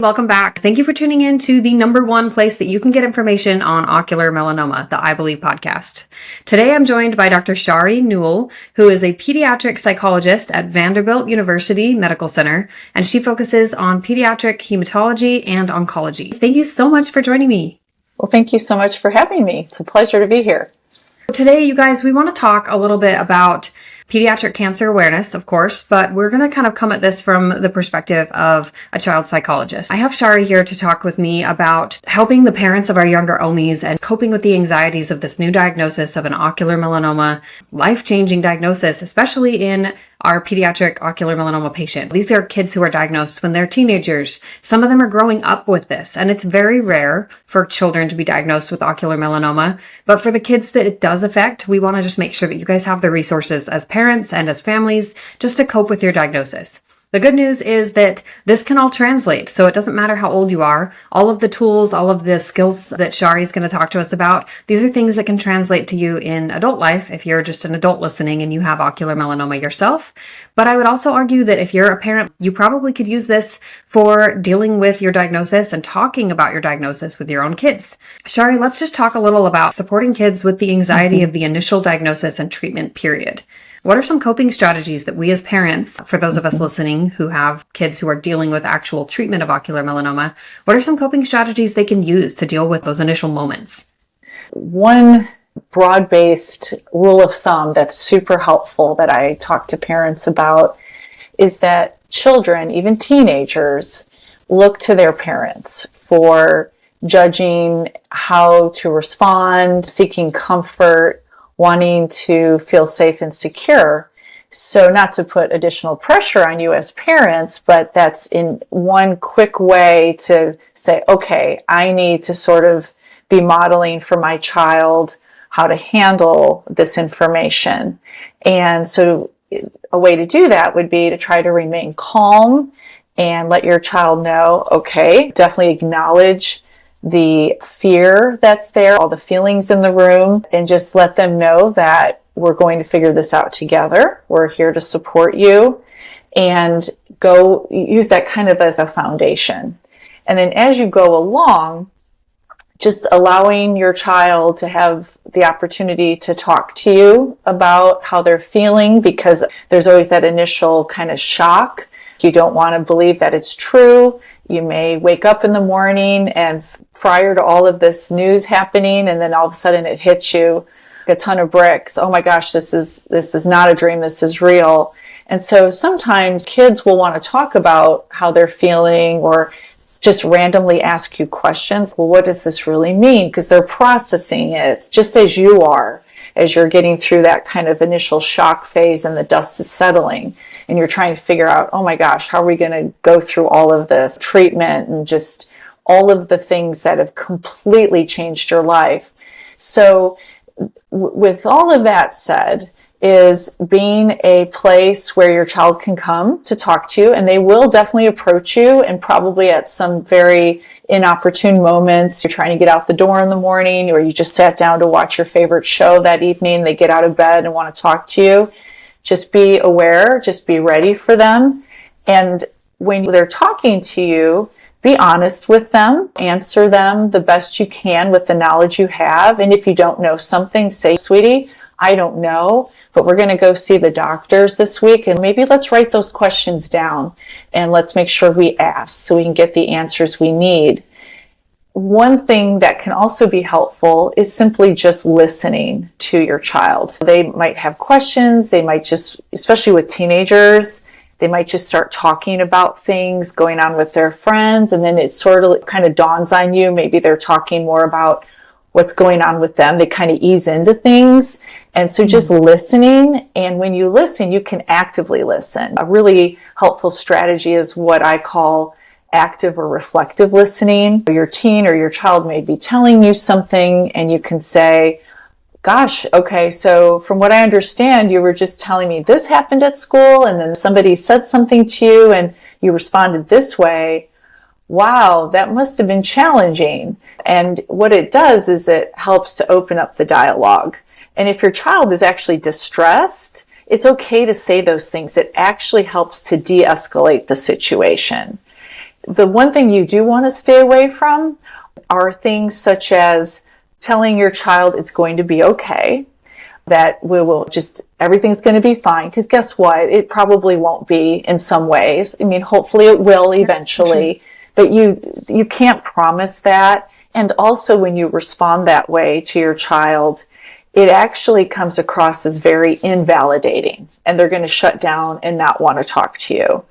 Welcome back. Thank you for tuning in to the number one place that you can get information on ocular melanoma, the I Believe podcast. Today I'm joined by Dr. Shari Newell, who is a pediatric psychologist at Vanderbilt University Medical Center, and she focuses on pediatric hematology and oncology. Thank you so much for joining me. Well, thank you so much for having me. It's a pleasure to be here. Today, you guys, we want to talk a little bit about pediatric cancer awareness, of course, but we're going to kind of come at this from the perspective of a child psychologist. I have Shari here to talk with me about helping the parents of our younger OMIs and coping with the anxieties of this new diagnosis of an ocular melanoma, life-changing diagnosis, especially in our pediatric ocular melanoma patient. These are kids who are diagnosed when they're teenagers. Some of them are growing up with this, and it's very rare for children to be diagnosed with ocular melanoma. But for the kids that it does affect, we want to just make sure that you guys have the resources as parents and as families just to cope with your diagnosis. The good news is that this can all translate, so it doesn't matter how old you are. All of the tools, all of the skills that Shari is going to talk to us about, these are things that can translate to you in adult life if you're just an adult listening and you have ocular melanoma yourself. But I would also argue that if you're a parent, you probably could use this for dealing with your diagnosis and talking about your diagnosis with your own kids. Shari, let's just talk a little about supporting kids with the anxiety of the initial diagnosis and treatment period. What are some coping strategies that we as parents, for those of us listening who have kids who are dealing with actual treatment of ocular melanoma, what are some coping strategies they can use to deal with those initial moments? One broad-based rule of thumb that's super helpful that I talk to parents about is that children, even teenagers, look to their parents for judging how to respond, seeking comfort, wanting to feel safe and secure. So not to put additional pressure on you as parents, but that's in one quick way to say, okay, I need to sort of be modeling for my child how to handle this information. And so a way to do that would be to try to remain calm and let your child know, okay, definitely acknowledge the fear that's there, all the feelings in the room, and just let them know that we're going to figure this out together. We're here to support you, and go use that kind of as a foundation. And then as you go along, just allowing your child to have the opportunity to talk to you about how they're feeling, because there's always that initial kind of shock. You don't want to believe that it's true. You may wake up in the morning and prior to all of this news happening, and then all of a sudden it hits you like a ton of bricks. Oh my gosh, this is not a dream. This is real. And so sometimes kids will want to talk about how they're feeling or just randomly ask you questions. Well, what does this really mean? Because they're processing it just as you are, as you're getting through that kind of initial shock phase and the dust is settling. And you're trying to figure out, oh my gosh, how are we going to go through all of this treatment and just all of the things that have completely changed your life. So with all of that said, is being a place where your child can come to talk to you, and they will definitely approach you, and probably at some very inopportune moments. You're trying to get out the door in the morning, or you just sat down to watch your favorite show that evening. They get out of bed and want to talk to you. Just be aware, just be ready for them. And when they're talking to you, be honest with them, answer them the best you can with the knowledge you have. And if you don't know something, say, sweetie, I don't know, but we're going to go see the doctors this week, and maybe let's write those questions down and let's make sure we ask so we can get the answers we need. One thing that can also be helpful is simply just listening to your child. They might have questions. They might just, especially with teenagers, they might just start talking about things going on with their friends, and then it sort of kind of dawns on you. Maybe they're talking more about what's going on with them. They kind of ease into things. And so just listening. And when you listen, you can actively listen. A really helpful strategy is what I call active or reflective listening. Your teen or your child may be telling you something, and you can say, gosh, okay, so from what I understand, you were just telling me this happened at school, and then somebody said something to you and you responded this way. Wow, that must have been challenging. And what it does is it helps to open up the dialogue. And if your child is actually distressed, it's okay to say those things. It actually helps to de-escalate the situation. The one thing you do want to stay away from are things such as telling your child it's going to be okay, that we will just, everything's going to be fine. Because guess what? It probably won't be in some ways. I mean, hopefully it will eventually, but you can't promise that. And also when you respond that way to your child, it actually comes across as very invalidating, and they're going to shut down and not want to talk to you.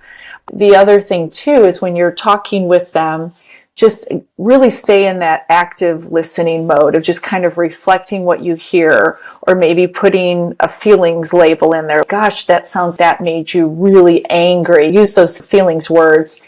The other thing too is when you're talking with them, just really stay in that active listening mode of just kind of reflecting what you hear, or maybe putting a feelings label in there. Gosh, that made you really angry. Use those feelings words.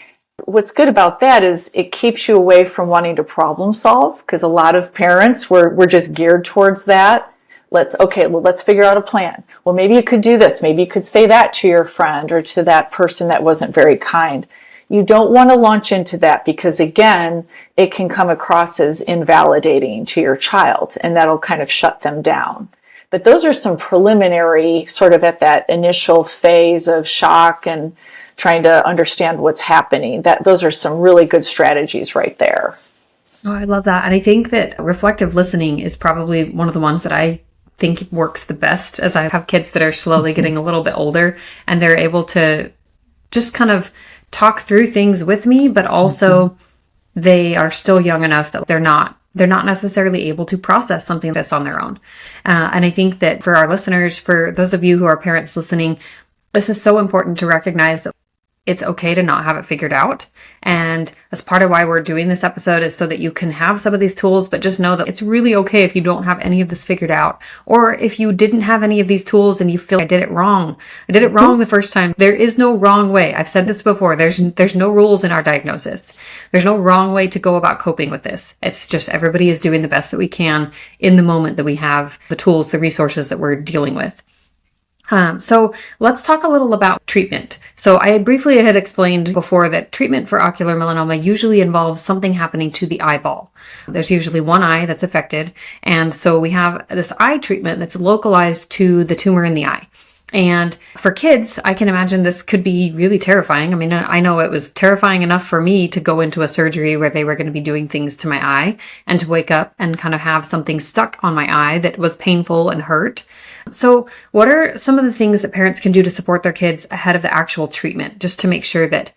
What's good about that is it keeps you away from wanting to problem solve, because a lot of parents, we're just geared towards that. Let's figure out a plan. Well, maybe you could do this. Maybe you could say that to your friend or to that person that wasn't very kind. You don't want to launch into that, because again, it can come across as invalidating to your child, and that'll kind of shut them down. But those are some preliminary, sort of at that initial phase of shock and trying to understand what's happening. Those are some really good strategies right there. Oh, I love that. And I think that reflective listening is probably one of the ones that I think works the best, as I have kids that are slowly getting a little bit older, and they're able to just kind of talk through things with me, but also they are still young enough that they're not necessarily able to process something that's on their own. And I think that for our listeners, for those of you who are parents listening, this is so important to recognize that it's okay to not have it figured out. And as part of why we're doing this episode is so that you can have some of these tools, but just know that it's really okay if you don't have any of this figured out. Or if you didn't have any of these tools and you feel I did it wrong the first time. There is no wrong way. I've said this before. There's no rules in our diagnosis. There's no wrong way to go about coping with this. It's just everybody is doing the best that we can in the moment that we have the tools, the resources that we're dealing with. So let's talk a little about treatment. So I briefly had explained before that treatment for ocular melanoma usually involves something happening to the eyeball. There's usually one eye that's affected. And so we have this eye treatment that's localized to the tumor in the eye. And for kids, I can imagine this could be really terrifying. I mean, I know it was terrifying enough for me to go into a surgery where they were going to be doing things to my eye, and to wake up and kind of have something stuck on my eye that was painful and hurt. So what are some of the things that parents can do to support their kids ahead of the actual treatment, just to make sure that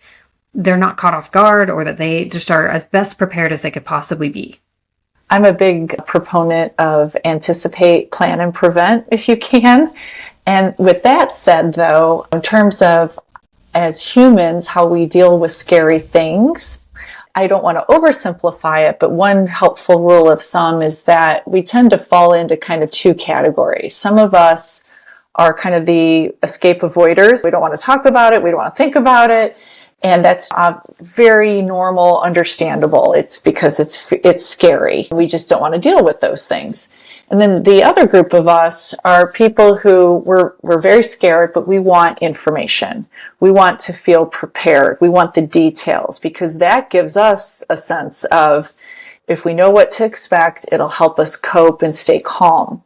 they're not caught off guard, or that they just are as best prepared as they could possibly be? I'm a big proponent of anticipate, plan, and prevent if you can. And with that said, though, in terms of as humans, how we deal with scary things, I don't want to oversimplify it, but one helpful rule of thumb is that we tend to fall into kind of two categories. Some of us are kind of the escape avoiders. We don't want to talk about it. We don't want to think about it. And that's very normal, understandable. It's because it's scary. We just don't want to deal with those things. And then the other group of us are people who we're very scared, but we want information. We want to feel prepared. We want the details, because that gives us a sense of, if we know what to expect, it'll help us cope and stay calm.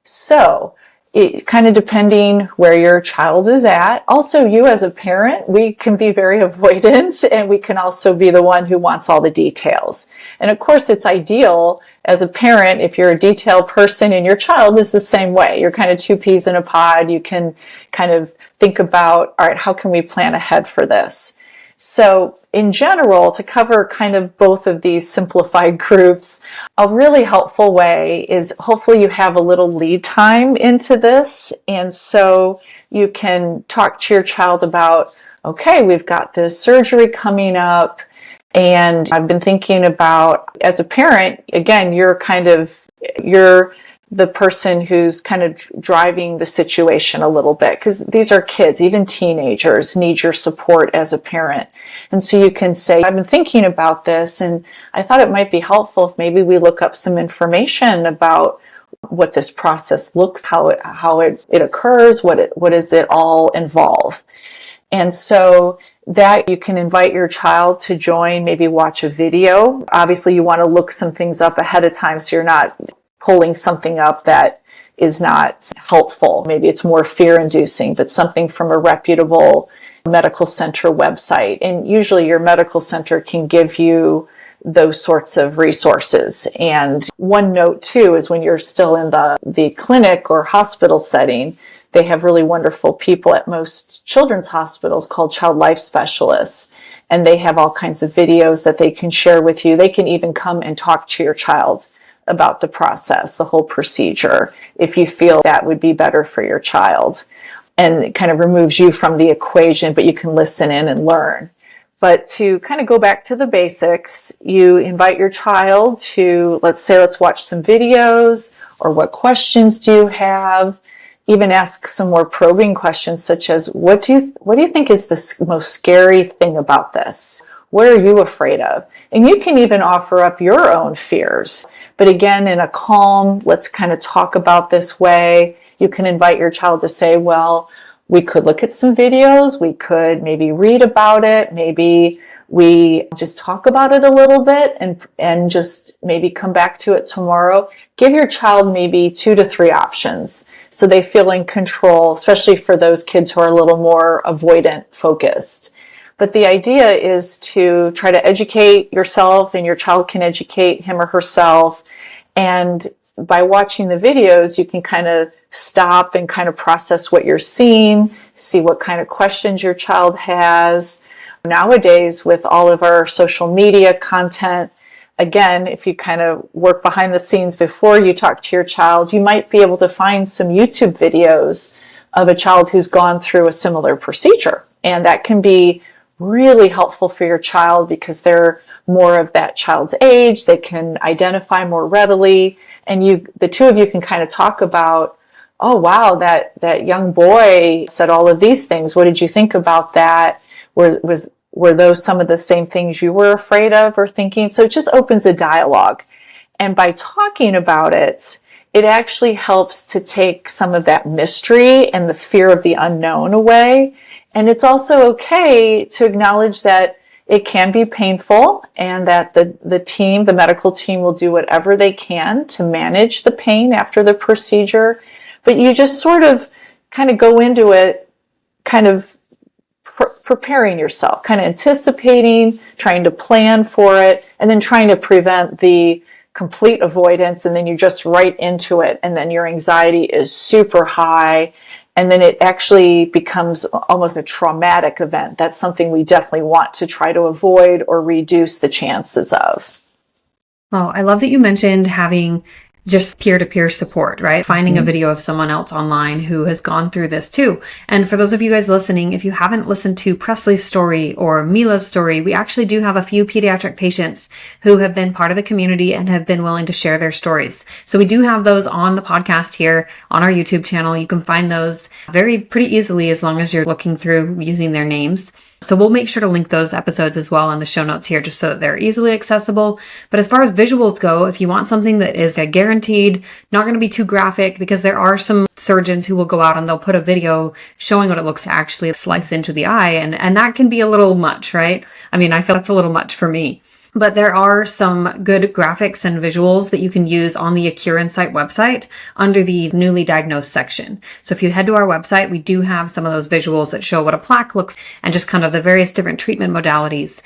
So it kind of depending where your child is at. Also, you as a parent, we can be very avoidant, and we can also be the one who wants all the details. And of course, it's ideal as a parent if you're a detail person and your child is the same way. You're kind of two peas in a pod. You can kind of think about, all right, how can we plan ahead for this? So in general, to cover kind of both of these simplified groups, a really helpful way is hopefully you have a little lead time into this. And so you can talk to your child about, okay, we've got this surgery coming up, and I've been thinking about, as a parent, again, you're the person who's kind of driving the situation a little bit, because these are kids, even teenagers need your support as a parent. And so you can say, I've been thinking about this, and I thought it might be helpful if maybe we look up some information about what this process looks, how it occurs, what does it all involve. And so that you can invite your child to join, maybe watch a video. Obviously, you want to look some things up ahead of time so you're not pulling something up that is not helpful. Maybe it's more fear-inducing, but something from a reputable, medical center website. And usually your medical center can give you those sorts of resources. And one note too is when you're still in the clinic or hospital setting, they have really wonderful people at most children's hospitals called child life specialists. And they have all kinds of videos that they can share with you. They can even come and talk to your child about the process, the whole procedure, if you feel that would be better for your child. And it kind of removes you from the equation, but you can listen in and learn. But to kind of go back to the basics, you invite your child to, let's watch some videos, or what questions do you have? Even ask some more probing questions, such as, what do you think is the most scary thing about this? What are you afraid of? And you can even offer up your own fears. But again, in a calm, let's kind of talk about this way. You can invite your child to say, well, we could look at some videos. We could maybe read about it. Maybe we just talk about it a little bit and just maybe come back to it tomorrow. Give your child maybe 2 to 3 options so they feel in control, especially for those kids who are a little more avoidant focused. But the idea is to try to educate yourself, and your child can educate him or herself. And by watching the videos, you can kind of stop and kind of process what you're seeing, see what kind of questions your child has. Nowadays, with all of our social media content, again, if you kind of work behind the scenes before you talk to your child, you might be able to find some YouTube videos of a child who's gone through a similar procedure. And that can be really helpful for your child because they're more of that child's age. They can identify more readily. And the two of you can kind of talk about, oh, wow, that young boy said all of these things. What did you think about that? Were those some of the same things you were afraid of or thinking? So it just opens a dialogue. And by talking about it, it actually helps to take some of that mystery and the fear of the unknown away. And it's also okay to acknowledge that it can be painful and that the medical team will do whatever they can to manage the pain after the procedure. But you just sort of kind of go into it kind of preparing yourself, kind of anticipating, trying to plan for it, and then trying to prevent the complete avoidance, and then you're just right into it, and then your anxiety is super high, and then it actually becomes almost a traumatic event. That's something we definitely want to try to avoid or reduce the chances of. Oh, I love that you mentioned having just peer-to-peer support, right? Finding a video of someone else online who has gone through this too. And for those of you guys listening, if you haven't listened to Presley's story or Mila's story, we actually do have a few pediatric patients who have been part of the community and have been willing to share their stories. So we do have those on the podcast here on our YouTube channel. You can find those pretty easily as long as you're looking through using their names. So we'll make sure to link those episodes as well in the show notes here just so that they're easily accessible. But as far as visuals go, if you want something that is guaranteed, not going to be too graphic, because there are some surgeons who will go out and they'll put a video showing what it looks to actually slice into the eye. And that can be a little much, right? I mean, I feel that's a little much for me. But there are some good graphics and visuals that you can use on the Ocular Insight website under the newly diagnosed section. So if you head to our website, we do have some of those visuals that show what a plaque looks and just kind of the various different treatment modalities.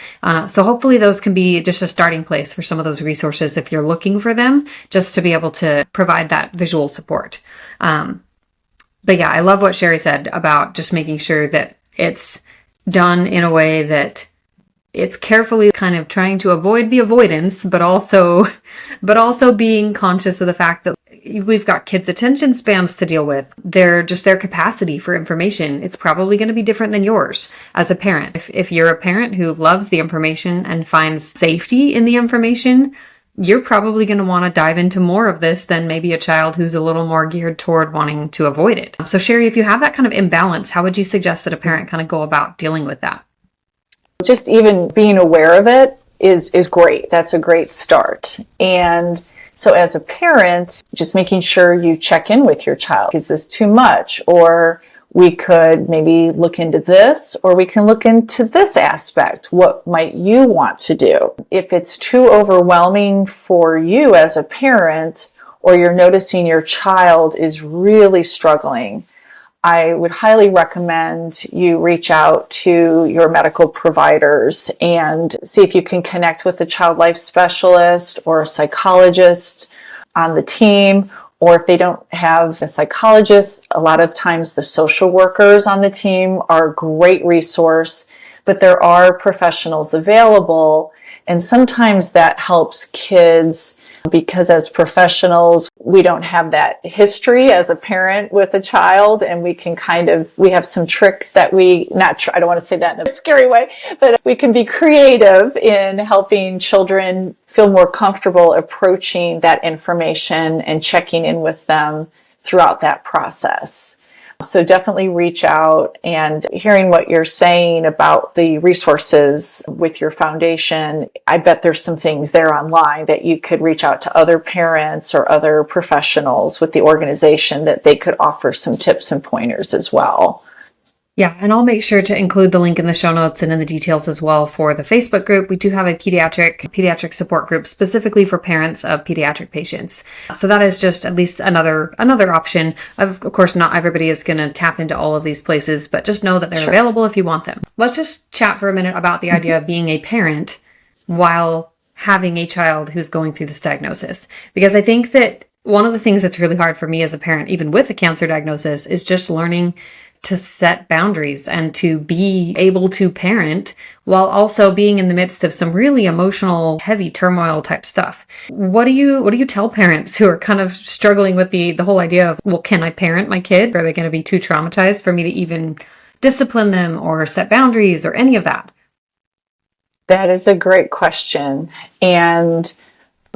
So hopefully those can be just a starting place for some of those resources if you're looking for them, just to be able to provide that visual support. But yeah, I love what Sherry said about just making sure that it's done in a way that it's carefully kind of trying to avoid the avoidance, but also being conscious of the fact that we've got kids' attention spans to deal with. Their capacity for information, it's probably going to be different than yours as a parent. If you're a parent who loves the information and finds safety in the information, you're probably going to want to dive into more of this than maybe a child who's a little more geared toward wanting to avoid it. So Sherry, if you have that kind of imbalance, how would you suggest that a parent kind of go about dealing with that? Just even being aware of it is great. That's a great start. And so as a parent, just making sure you check in with your child. Is this too much? Or we could maybe look into this, or we can look into this aspect. What might you want to do? If it's too overwhelming for you as a parent, or you're noticing your child is really struggling, I would highly recommend you reach out to your medical providers and see if you can connect with a child life specialist or a psychologist on the team. Or if they don't have a psychologist, a lot of times the social workers on the team are a great resource, but there are professionals available. And sometimes that helps kids because as professionals, we don't have that history as a parent with a child, and we can we have some tricks that I don't want to say that in a scary way, but we can be creative in helping children feel more comfortable approaching that information and checking in with them throughout that process. So definitely reach out, and hearing what you're saying about the resources with your foundation, I bet there's some things there online that you could reach out to other parents or other professionals with the organization that they could offer some tips and pointers as well. Yeah, and I'll make sure to include the link in the show notes and in the details as well for the Facebook group. We do have a pediatric support group specifically for parents of pediatric patients. So that is just at least another option. Of course, not everybody is going to tap into all of these places, but just know that they're available if you want them. Let's just chat for a minute about the idea of being a parent while having a child who's going through this diagnosis. Because I think that one of the things that's really hard for me as a parent, even with a cancer diagnosis, is just learning to set boundaries and to be able to parent while also being in the midst of some really emotional, heavy turmoil type stuff. What do you tell parents who are kind of struggling with the whole idea of, well, can I parent my kid? Are they going to be too traumatized for me to even discipline them or set boundaries or any of that? That is a great question. And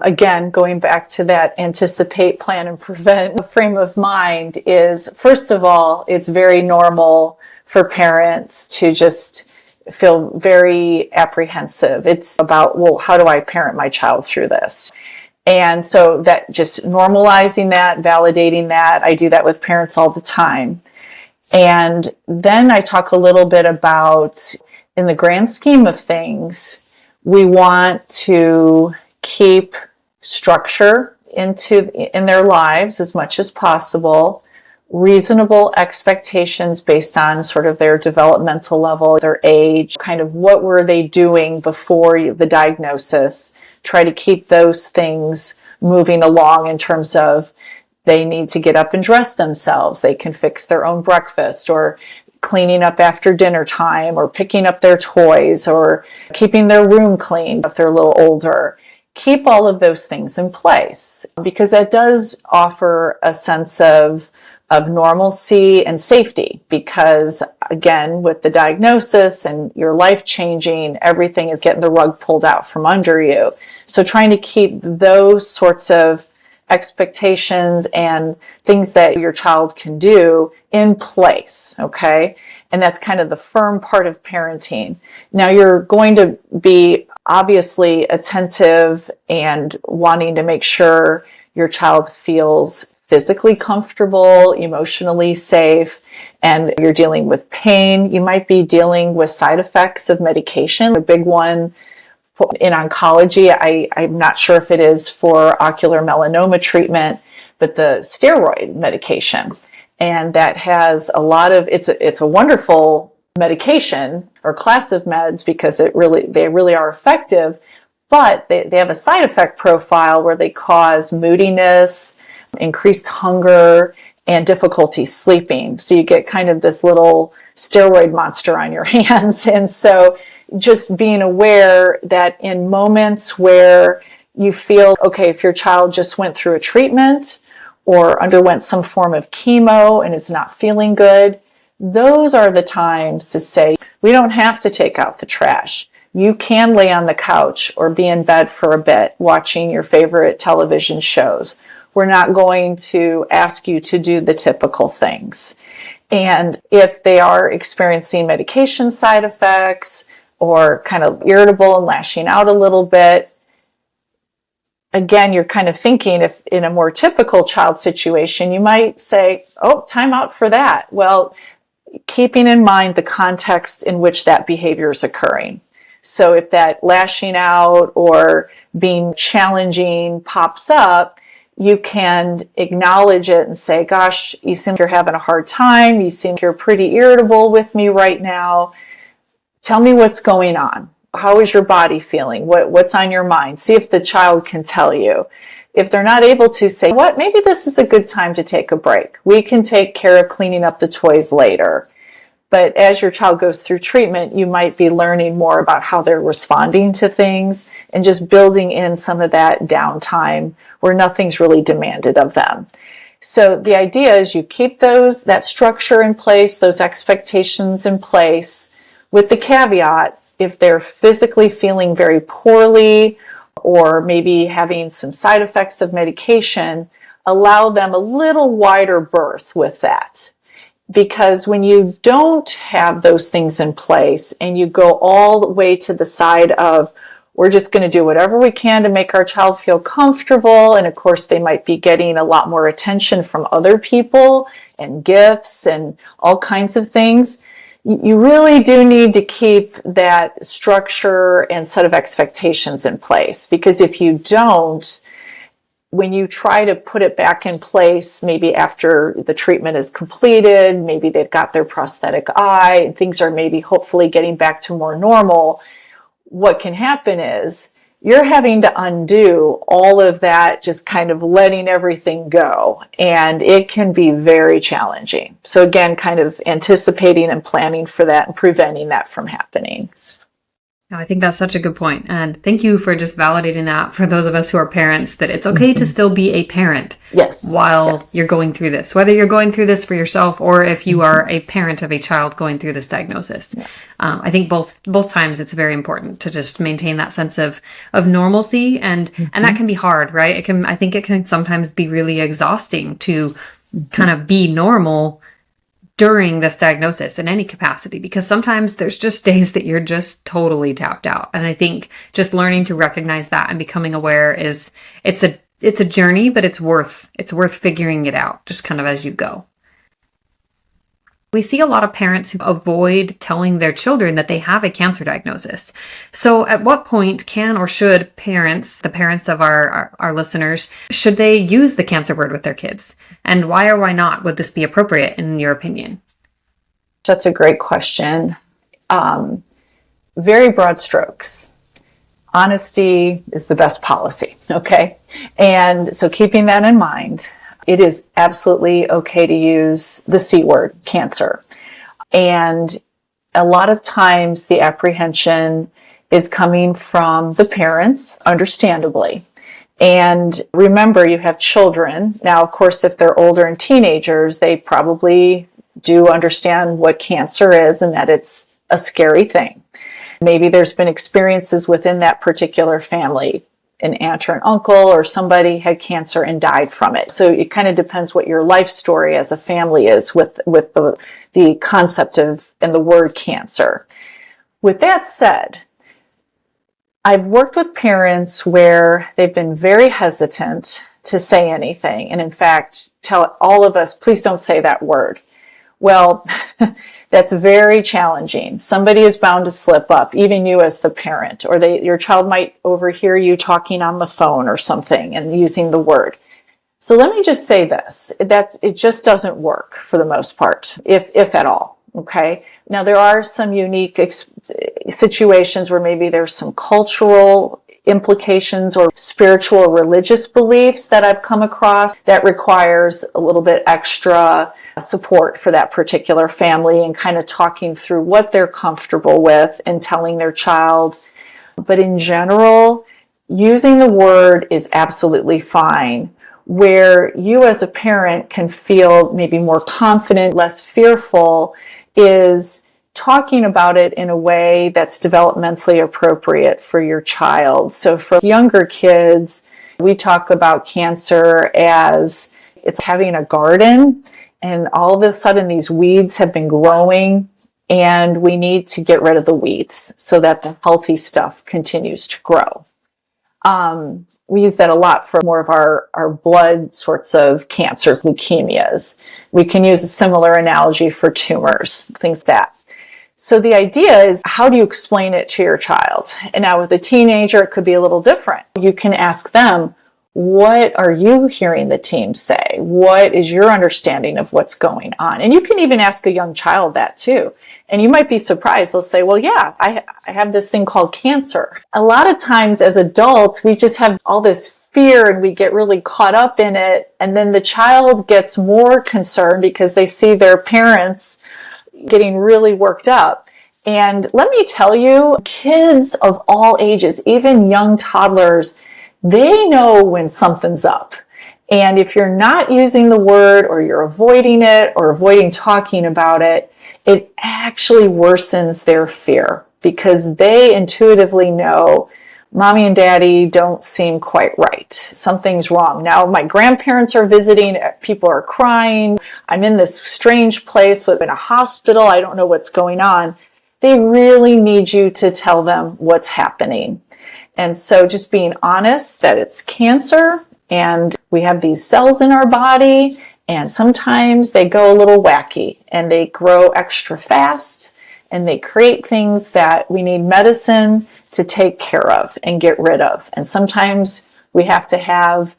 again, going back to that anticipate, plan, and prevent frame of mind is, first of all, it's very normal for parents to just feel very apprehensive. It's about, well, how do I parent my child through this? And so that just normalizing that, validating that, I do that with parents all the time. And then I talk a little bit about, in the grand scheme of things, we want to keep structure in their lives as much as possible, reasonable expectations based on sort of their developmental level, their age, kind of what were they doing before the diagnosis. Try to keep those things moving along in terms of they need to get up and dress themselves. They can fix their own breakfast, or cleaning up after dinner time, or picking up their toys, or keeping their room clean if they're a little older. Keep all of those things in place, because that does offer a sense of normalcy and safety, because again, with the diagnosis and your life changing, everything is getting the rug pulled out from under you. So trying to keep those sorts of expectations and things that your child can do in place, okay? And that's kind of the firm part of parenting. Now you're going to be obviously attentive and wanting to make sure your child feels physically comfortable, emotionally safe, and you're dealing with pain. You might be dealing with side effects of medication. A big one in oncology, I'm not sure if it is for ocular melanoma treatment, but the steroid medication. And that has a lot of, it's a wonderful medication or class of meds because they really are effective, but they have a side effect profile where they cause moodiness, increased hunger, and difficulty sleeping. So you get kind of this little steroid monster on your hands. And so just being aware that in moments where you feel, okay, if your child just went through a treatment or underwent some form of chemo and is not feeling good, those are the times to say, we don't have to take out the trash. You can lay on the couch or be in bed for a bit watching your favorite television shows. We're not going to ask you to do the typical things. And if they are experiencing medication side effects or kind of irritable and lashing out a little bit, again, you're kind of thinking, if in a more typical child situation, you might say, oh, time out for that. Well, keeping in mind the context in which that behavior is occurring. So if that lashing out or being challenging pops up, you can acknowledge it and say, gosh, you seem like you're having a hard time. You seem like you're pretty irritable with me right now. Tell me what's going on. How is your body feeling? What's on your mind? See if the child can tell you. If they're not able to, say, what, maybe this is a good time to take a break. We can take care of cleaning up the toys later. But as your child goes through treatment, you might be learning more about how they're responding to things and just building in some of that downtime where nothing's really demanded of them. So the idea is you keep that structure in place, those expectations in place, with the caveat, if they're physically feeling very poorly or maybe having some side effects of medication, allow them a little wider berth with that. Because when you don't have those things in place and you go all the way to the side of, we're just going to do whatever we can to make our child feel comfortable, and of course they might be getting a lot more attention from other people and gifts and all kinds of things, you really do need to keep that structure and set of expectations in place. Because if you don't, when you try to put it back in place, maybe after the treatment is completed, maybe they've got their prosthetic eye, and things are maybe hopefully getting back to more normal, what can happen is you're having to undo all of that, just kind of letting everything go. And it can be very challenging. So again, kind of anticipating and planning for that and preventing that from happening. I think that's such a good point. And thank you for just validating that for those of us who are parents, that it's okay to still be a parent while you're going through this, whether you're going through this for yourself or if you are a parent of a child going through this diagnosis. Yeah. I think both times it's very important to just maintain that sense of normalcy, and that can be hard, right? I think it can sometimes be really exhausting to kind of be normal during this diagnosis in any capacity, because sometimes there's just days that you're just totally tapped out. And I think just learning to recognize that and becoming aware it's a journey, but it's worth figuring it out just kind of as you go. We see a lot of parents who avoid telling their children that they have a cancer diagnosis. So at what point can or should parents, the parents of our listeners, should they use the cancer word with their kids? And why or why not would this be appropriate in your opinion? That's a great question. Very broad strokes. Honesty is the best policy, okay? And so keeping that in mind, it is absolutely okay to use the C word, cancer. And a lot of times the apprehension is coming from the parents, understandably. And remember, you have children. Now, of course, if they're older and teenagers, they probably do understand what cancer is and that it's a scary thing. Maybe there's been experiences within that particular family. An aunt or an uncle or somebody had cancer and died from it. So it kind of depends what your life story as a family is with the concept of and the word cancer. With that said, I've worked with parents where they've been very hesitant to say anything, and in fact tell all of us, please don't say that word. Well, that's very challenging. Somebody is bound to slip up, even you as the parent, or your child might overhear you talking on the phone or something and using the word. So let me just say this, that it just doesn't work for the most part, if at all, okay? Now, there are some unique situations where maybe there's some cultural implications or spiritual or religious beliefs that I've come across that requires a little bit extra support for that particular family and kind of talking through what they're comfortable with and telling their child. But in general, using the word is absolutely fine. Where you as a parent can feel maybe more confident, less fearful, is talking about it in a way that's developmentally appropriate for your child. So for younger kids, we talk about cancer as it's having a garden, and all of a sudden these weeds have been growing, and we need to get rid of the weeds so that the healthy stuff continues to grow. We use that a lot for more of our blood sorts of cancers, leukemias. We can use a similar analogy for tumors, things like that. So the idea is, how do you explain it to your child? And now with a teenager, it could be a little different. You can ask them, what are you hearing the team say? What is your understanding of what's going on? And you can even ask a young child that too. And you might be surprised. They'll say, well, yeah, I have this thing called cancer. A lot of times as adults, we just have all this fear and we get really caught up in it. And then the child gets more concerned because they see their parents getting really worked up. And let me tell you, kids of all ages, even young toddlers, they know when something's up. And if you're not using the word, or you're avoiding it, or avoiding talking about it, it actually worsens their fear, because they intuitively know mommy and daddy don't seem quite right. Something's wrong. Now my grandparents are visiting, people are crying, I'm in this strange place in a hospital, I don't know what's going on. They really need you to tell them what's happening. And so just being honest that it's cancer, and we have these cells in our body, and sometimes they go a little wacky and they grow extra fast, and they create things that we need medicine to take care of and get rid of. And sometimes we have to have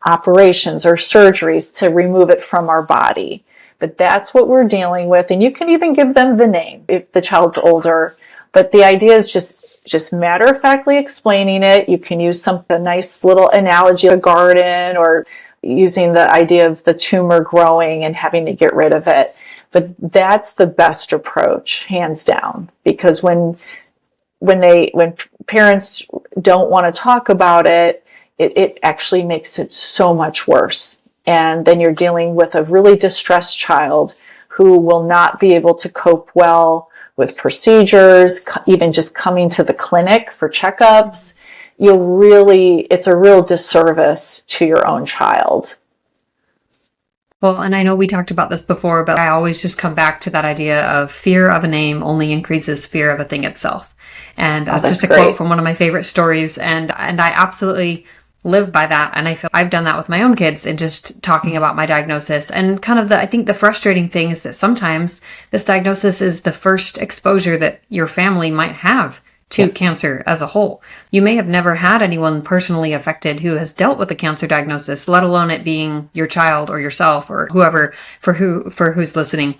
operations or surgeries to remove it from our body. But that's what we're dealing with. And you can even give them the name if the child's older. But the idea is just matter-of-factly explaining it. You can use a nice little analogy of a garden, or using the idea of the tumor growing and having to get rid of it. But that's the best approach, hands down, because when parents don't want to talk about it, it actually makes it so much worse. And then you're dealing with a really distressed child who will not be able to cope well with procedures, even just coming to the clinic for checkups. It's a real disservice to your own child. Well, and I know we talked about this before, but I always just come back to that idea of fear of a name only increases fear of a thing itself. And that's just a quote from one of my favorite stories. And I absolutely live by that. And I feel I've done that with my own kids in just talking about my diagnosis. And kind of I think the frustrating thing is that sometimes this diagnosis is the first exposure that your family might have to cancer as a whole. You may have never had anyone personally affected who has dealt with a cancer diagnosis, let alone it being your child or yourself or whoever for who's listening.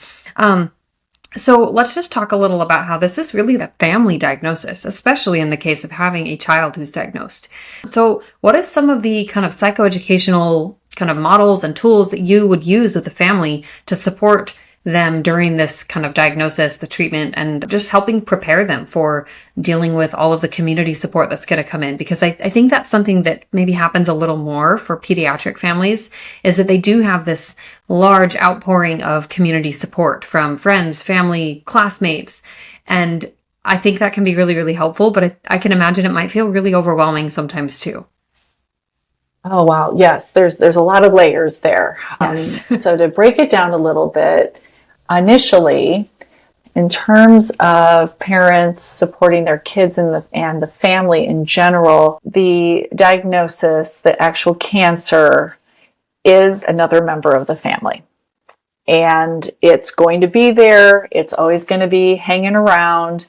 So let's just talk a little about how this is really the family diagnosis, especially in the case of having a child who's diagnosed. So what is some of the kind of psychoeducational kind of models and tools that you would use with the family to support them during this kind of diagnosis, the treatment, and just helping prepare them for dealing with all of the community support that's going to come in? Because I think that's something that maybe happens a little more for pediatric families, is that they do have this large outpouring of community support from friends, family, classmates. And I think that can be really, really helpful, but I can imagine it might feel really overwhelming sometimes too. Oh, wow. Yes, there's a lot of layers there. Yes. So to break it down a little bit, initially, in terms of parents supporting their kids and the family in general, the diagnosis, the actual cancer, is another member of the family. And it's going to be there. It's always going to be hanging around.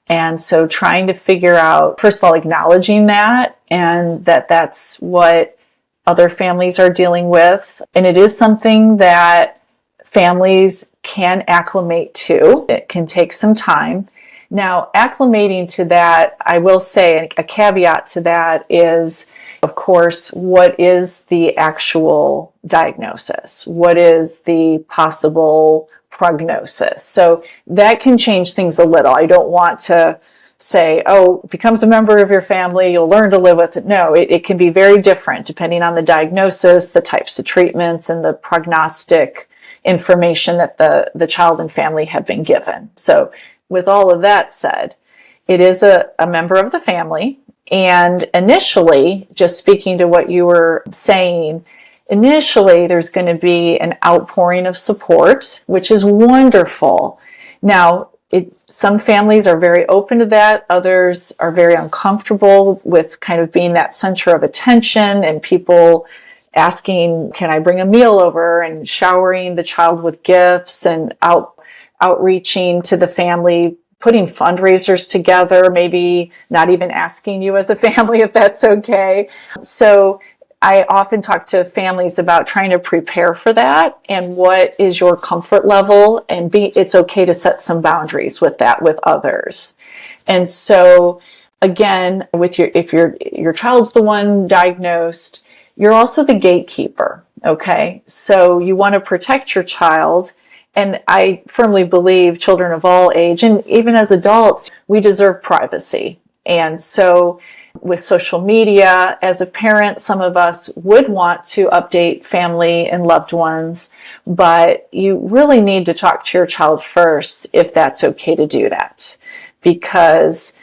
And so trying to figure out, first of all, acknowledging that, and that's what other families are dealing with. And it is something that families can acclimate to. It can take some time. Now, acclimating to that, I will say a caveat to that is, of course, what is the actual diagnosis? What is the possible prognosis? So that can change things a little. I don't want to say, oh, it becomes a member of your family, you'll learn to live with it. No, it can be very different depending on the diagnosis, the types of treatments, and the prognostic information that the child and family have been given. So with all of that said, it is a member of the family. And initially, just speaking to what you were saying, initially there's going to be an outpouring of support, which is wonderful. Now, some families are very open to that. Others are very uncomfortable with kind of being that center of attention and people asking, can I bring a meal over, and showering the child with gifts and outreaching to the family, putting fundraisers together, maybe not even asking you as a family if that's okay. So I often talk to families about trying to prepare for that and what is your comfort level, and it's okay to set some boundaries with that with others. And so again, if your child's the one diagnosed, you're also the gatekeeper. Okay. So you want to protect your child. And I firmly believe children of all age, and even as adults, we deserve privacy. And so with social media, as a parent, some of us would want to update family and loved ones, but you really need to talk to your child first if that's okay to do that, because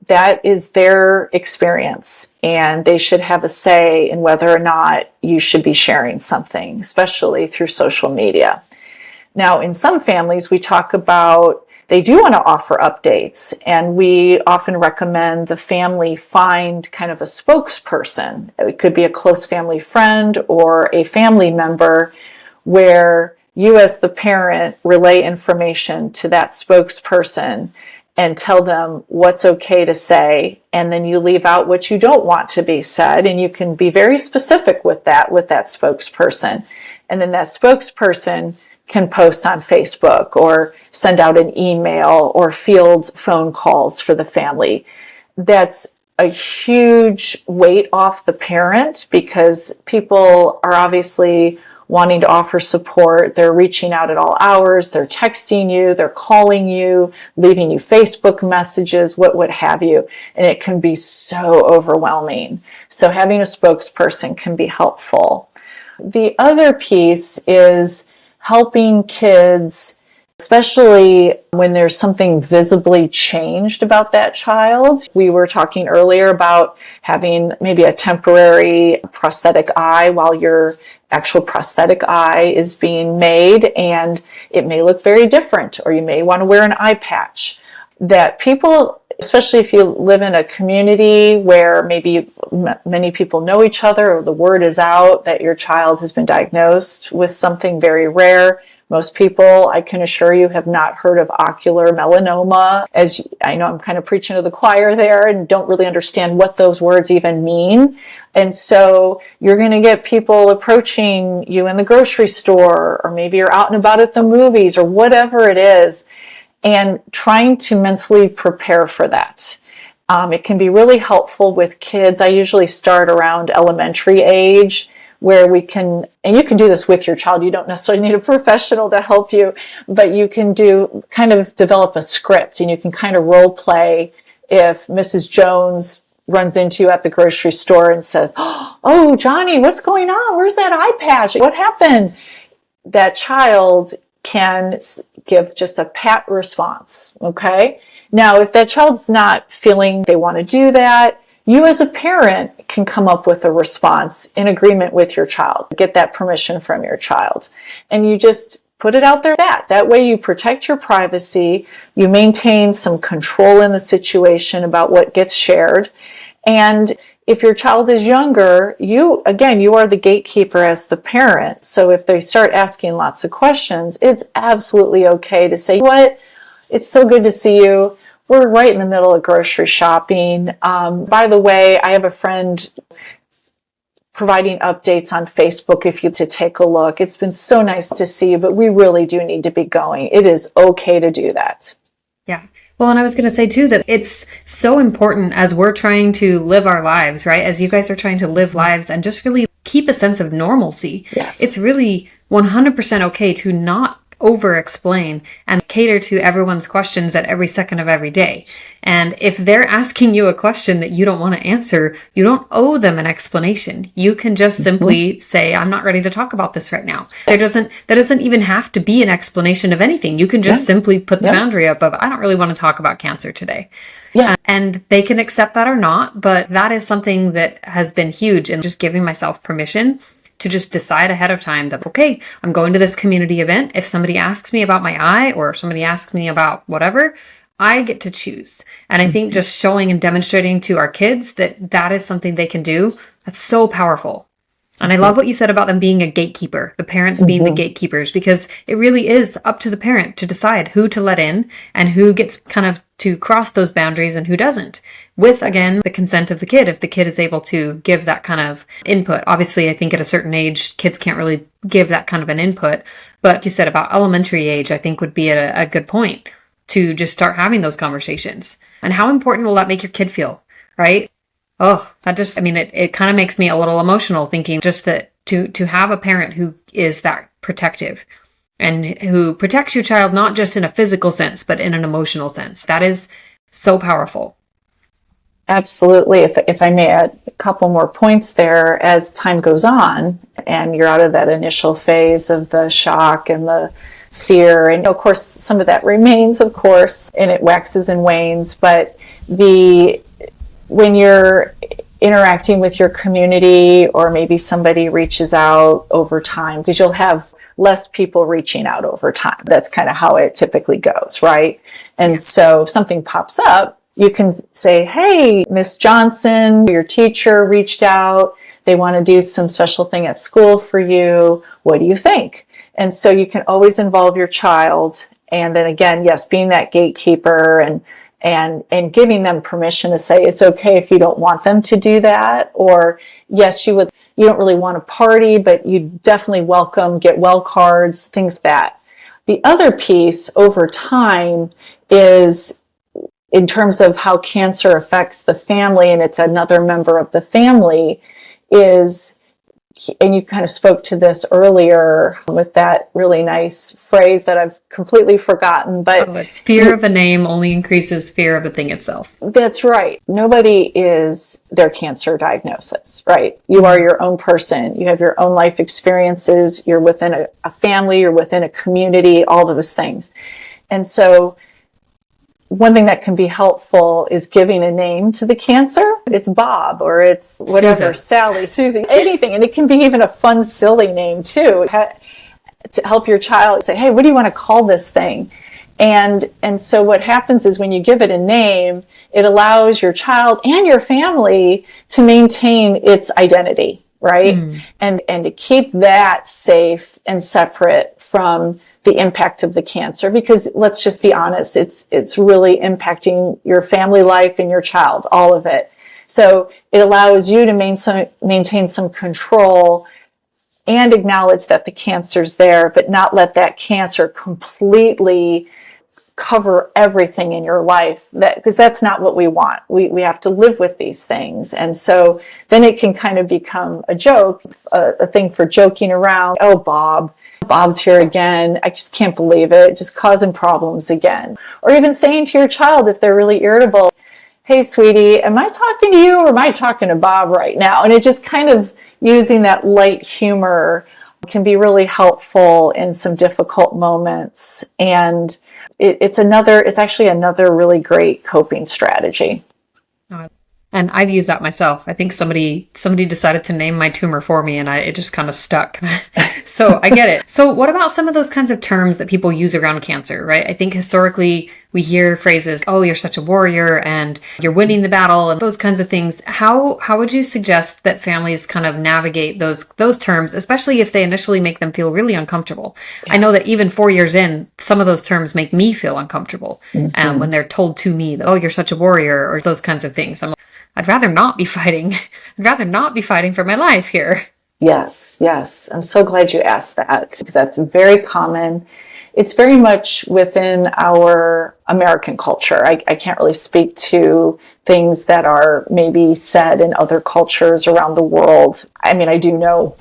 that is their experience and they should have a say in whether or not you should be sharing something, especially through social media. Now, in some families, we talk about they do want to offer updates, and we often recommend the family find kind of a spokesperson. It could be a close family friend or a family member where you as the parent relay information to that spokesperson and tell them what's okay to say, and then you leave out what you don't want to be said, and you can be very specific with that spokesperson. And then that spokesperson can post on Facebook or send out an email or field phone calls for the family. That's a huge weight off the parent, because people are obviously wanting to offer support. They're reaching out at all hours. They're texting you. They're calling you, leaving you Facebook messages, what have you. And it can be so overwhelming. So having a spokesperson can be helpful. The other piece is helping kids, especially when there's something visibly changed about that child. We were talking earlier about having maybe a temporary prosthetic eye while your actual prosthetic eye is being made, and it may look very different, or you may want to wear an eye patch. That people, especially if you live in a community where maybe many people know each other, or the word is out that your child has been diagnosed with something very rare. Most people, I can assure you, have not heard of ocular melanoma. As I know, I'm kind of preaching to the choir there and don't really understand what those words even mean. And so you're going to get people approaching you in the grocery store, or maybe you're out and about at the movies, or whatever it is, and trying to mentally prepare for that. It can be really helpful with kids. I usually start around elementary age, where we can, and you can do this with your child. You don't necessarily need a professional to help you, but you can develop a script, and you can kind of role play if Mrs. Jones runs into you at the grocery store and says, "Oh, Johnny, what's going on? Where's that eye patch? What happened?" That child can give just a pat response. Okay. Now, if that child's not feeling they want to do that, you as a parent can come up with a response in agreement with your child. Get that permission from your child. And you just put it out there that way you protect your privacy, you maintain some control in the situation about what gets shared. And if your child is younger, you are the gatekeeper as the parent. So if they start asking lots of questions, it's absolutely okay to say, "What? It's so good to see you. We're right in the middle of grocery shopping. By the way, I have a friend providing updates on Facebook if you to take a look. It's been so nice to see you, but we really do need to be going." It is okay to do that. Yeah. Well, and I was going to say too that it's so important as we're trying to live our lives, right? As you guys are trying to live lives and just really keep a sense of normalcy. Yes. It's really 100% okay to not over-explain and cater to everyone's questions at every second of every day. And if they're asking you a question that you don't want to answer, you don't owe them an explanation. You can just simply say, "I'm not ready to talk about this right now." There doesn't even have to be an explanation of anything. You can just simply put the boundary up of, "I don't really want to talk about cancer today." Yeah. And they can accept that or not, but that is something that has been huge, and just giving myself permission to just decide ahead of time that, okay, I'm going to this community event. If somebody asks me about my eye, or if somebody asks me about whatever, I get to choose. And I think just showing and demonstrating to our kids that that is something they can do, that's so powerful. And I love what you said about them being a gatekeeper, the parents being the gatekeepers, because it really is up to the parent to decide who to let in and who gets kind of to cross those boundaries and who doesn't. With, again, the consent of the kid, if the kid is able to give that kind of input. Obviously, I think at a certain age, kids can't really give that kind of an input. But like you said about elementary age, I think would be a good point to just start having those conversations. And how important will that make your kid feel, right? Oh, that just, I mean, it kind of makes me a little emotional thinking just that to have a parent who is that protective and who protects your child, not just in a physical sense, but in an emotional sense. That is so powerful. Absolutely. If I may add a couple more points there, as time goes on and you're out of that initial phase of the shock and the fear, and of course, some of that remains, of course, and it waxes and wanes, but when you're interacting with your community, or maybe somebody reaches out over time, because you'll have less people reaching out over time. That's kind of how it typically goes, right? And so if something pops up, you can say, hey, Miss Johnson, your teacher reached out. They want to do some special thing at school for you. What do you think? And so you can always involve your child. And then again, yes, being that gatekeeper and giving them permission to say it's okay if you don't want them to do that, or yes, you don't really want a party, but you definitely welcome, get well cards, things like that. The other piece over time is in terms of how cancer affects the family, and it's another member of the family, is, and you kind of spoke to this earlier with that really nice phrase that I've completely forgotten, but fear of a name only increases fear of a thing itself. That's right. Nobody is their cancer diagnosis, right? You are your own person. You have your own life experiences. You're within a family, you're within a community, all those things. And so one thing that can be helpful is giving a name to the cancer. It's Bob, or it's whatever, Susan. Sally, Susie, anything. And it can be even a fun, silly name too, to help your child say, hey, what do you want to call this thing? And so what happens is when you give it a name, it allows your child and your family to maintain its identity, right? And to keep that safe and separate from the impact of the cancer, because let's just be honest, it's really impacting your family life and your child, all of it. So it allows you to maintain some control and acknowledge that the cancer's there, but not let that cancer completely cover everything in your life, because that's not what we want. We have to live with these things. And so then it can kind of become a joke, a thing for joking around. Oh, Bob's here again. I just can't believe it. Just causing problems again. Or even saying to your child, if they're really irritable, hey, sweetie, am I talking to you or am I talking to Bob right now? And it just kind of using that light humor can be really helpful in some difficult moments. And it's actually another really great coping strategy. And I've used that myself. I think somebody decided to name my tumor for me, and it just kind of stuck. So I get it. So what about some of those kinds of terms that people use around cancer, right? I think historically we hear phrases, oh, you're such a warrior and you're winning the battle and those kinds of things. How would you suggest that families kind of navigate those terms, especially if they initially make them feel really uncomfortable? Yeah. I know that even 4 years in, some of those terms make me feel uncomfortable when they're told to me, oh, you're such a warrior, or those kinds of things. I'd rather not be fighting. I'd rather not be fighting for my life here. Yes. I'm so glad you asked that, because that's very common. It's very much within our American culture. I can't really speak to things that are maybe said in other cultures around the world. I mean, I do know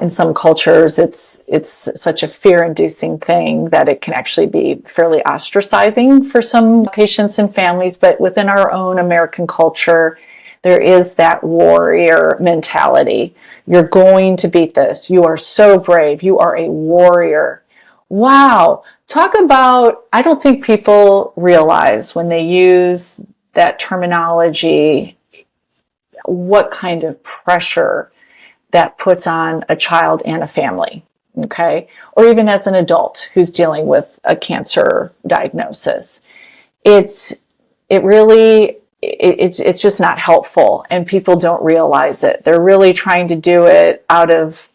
in some cultures it's such a fear-inducing thing that it can actually be fairly ostracizing for some patients and families. But within our own American culture, there is that warrior mentality. You're going to beat this. You are so brave. You are a warrior. Wow. Talk about, I don't think people realize when they use that terminology, what kind of pressure that puts on a child and a family, okay? Or even as an adult who's dealing with a cancer diagnosis. It really it's just not helpful, and people don't realize it. They're really trying to do it out of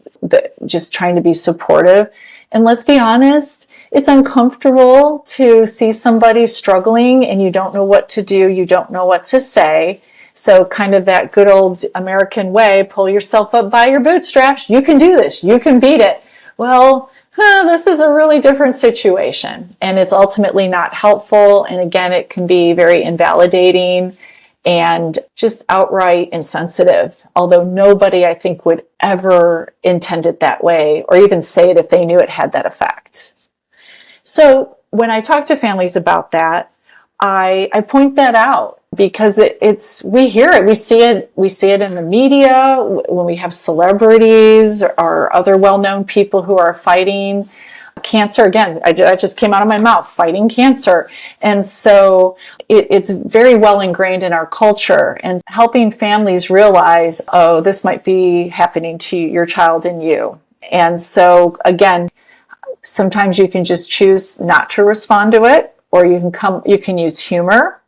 just trying to be supportive. And let's be honest, it's uncomfortable to see somebody struggling and you don't know what to do, you don't know what to say. So kind of that good old American way, pull yourself up by your bootstraps. You can do this. You can beat it. Well, this is a really different situation, and it's ultimately not helpful. And again, it can be very invalidating and just outright insensitive. Although nobody, I think, would ever intend it that way or even say it if they knew it had that effect. So when I talk to families about that, I point that out because we hear it, we see it in the media when we have celebrities or other well-known people who are fighting cancer. Again, I just came out of my mouth, fighting cancer. And so it's very well ingrained in our culture, and helping families realize, oh, this might be happening to your child and you. And so again, sometimes you can just choose not to respond to it, or you can use humor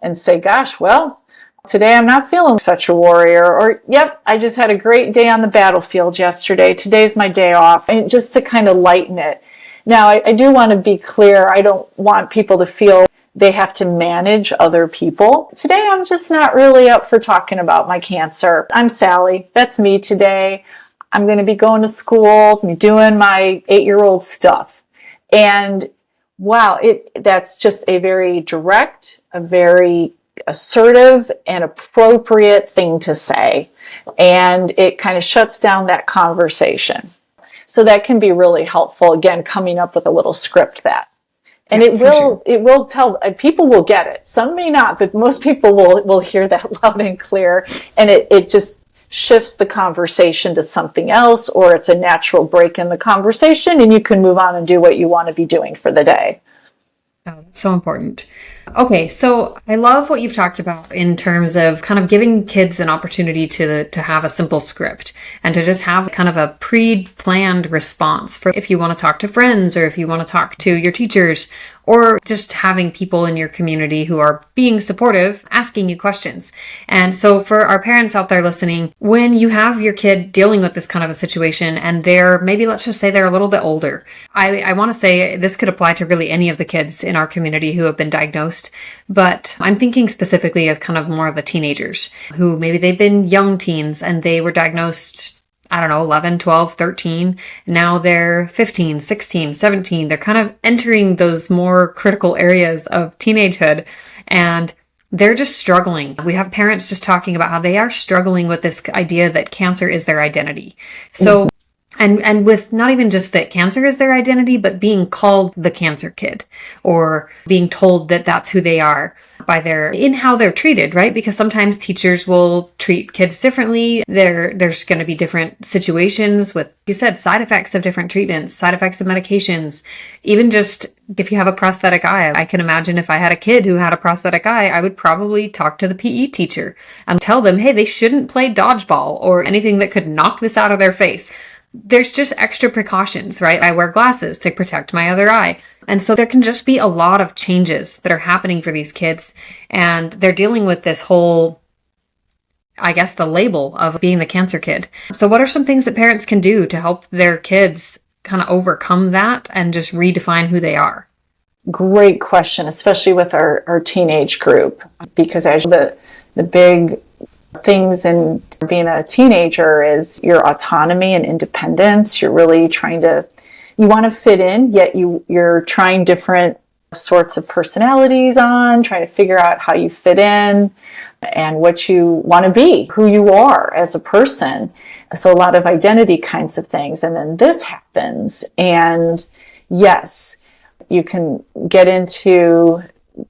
and say, gosh, well, today I'm not feeling such a warrior, or yep, I just had a great day on the battlefield yesterday. Today's my day off. And just to kind of lighten it. Now, I do want to be clear. I don't want people to feel they have to manage other people. Today, I'm just not really up for talking about my cancer. I'm Sally. That's me today. I'm going to be going to school, doing my 8-year-old stuff. And wow, that's just a very direct, a very assertive and appropriate thing to say. And it kind of shuts down that conversation. So that can be really helpful, again, coming up with a little script that. And it will tell, people will get it. Some may not, but most people will hear that loud and clear. And it just shifts the conversation to something else, or it's a natural break in the conversation, and you can move on and do what you want to be doing for the day. Oh, that's so important. Okay, so I love what you've talked about in terms of kind of giving kids an opportunity to have a simple script and to just have kind of a pre-planned response for if you want to talk to friends or if you want to talk to your teachers, or just having people in your community who are being supportive, asking you questions. And so for our parents out there listening, when you have your kid dealing with this kind of a situation and they're maybe, let's just say they're a little bit older, I want to say this could apply to really any of the kids in our community who have been diagnosed, but I'm thinking specifically of kind of more of the teenagers who maybe they've been young teens and they were diagnosed, I don't know, 11, 12, 13. Now they're 15, 16, 17. They're kind of entering those more critical areas of teenagehood, and they're just struggling. We have parents just talking about how they are struggling with this idea that cancer is their identity. So, and with not even just that cancer is their identity, but being called the cancer kid or being told that that's who they are by in how they're treated, right? Because sometimes teachers will treat kids differently. There's going to be different situations with, you said, side effects of different treatments, side effects of medications, even just if you have a prosthetic eye. I can imagine if I had a kid who had a prosthetic eye, I would probably talk to the PE teacher and tell them, hey, they shouldn't play dodgeball or anything that could knock this out of their face. There's just extra precautions, right? I wear glasses to protect my other eye. And so there can just be a lot of changes that are happening for these kids. And they're dealing with this whole, I guess, the label of being the cancer kid. So what are some things that parents can do to help their kids kind of overcome that and just redefine who they are? Great question, especially with our teenage group, because as the big things in being a teenager is your autonomy and independence. You're really you want to fit in, yet you're trying different sorts of personalities on, trying to figure out how you fit in and what you want to be, who you are as a person. So a lot of identity kinds of things. And then this happens. And yes, you can get into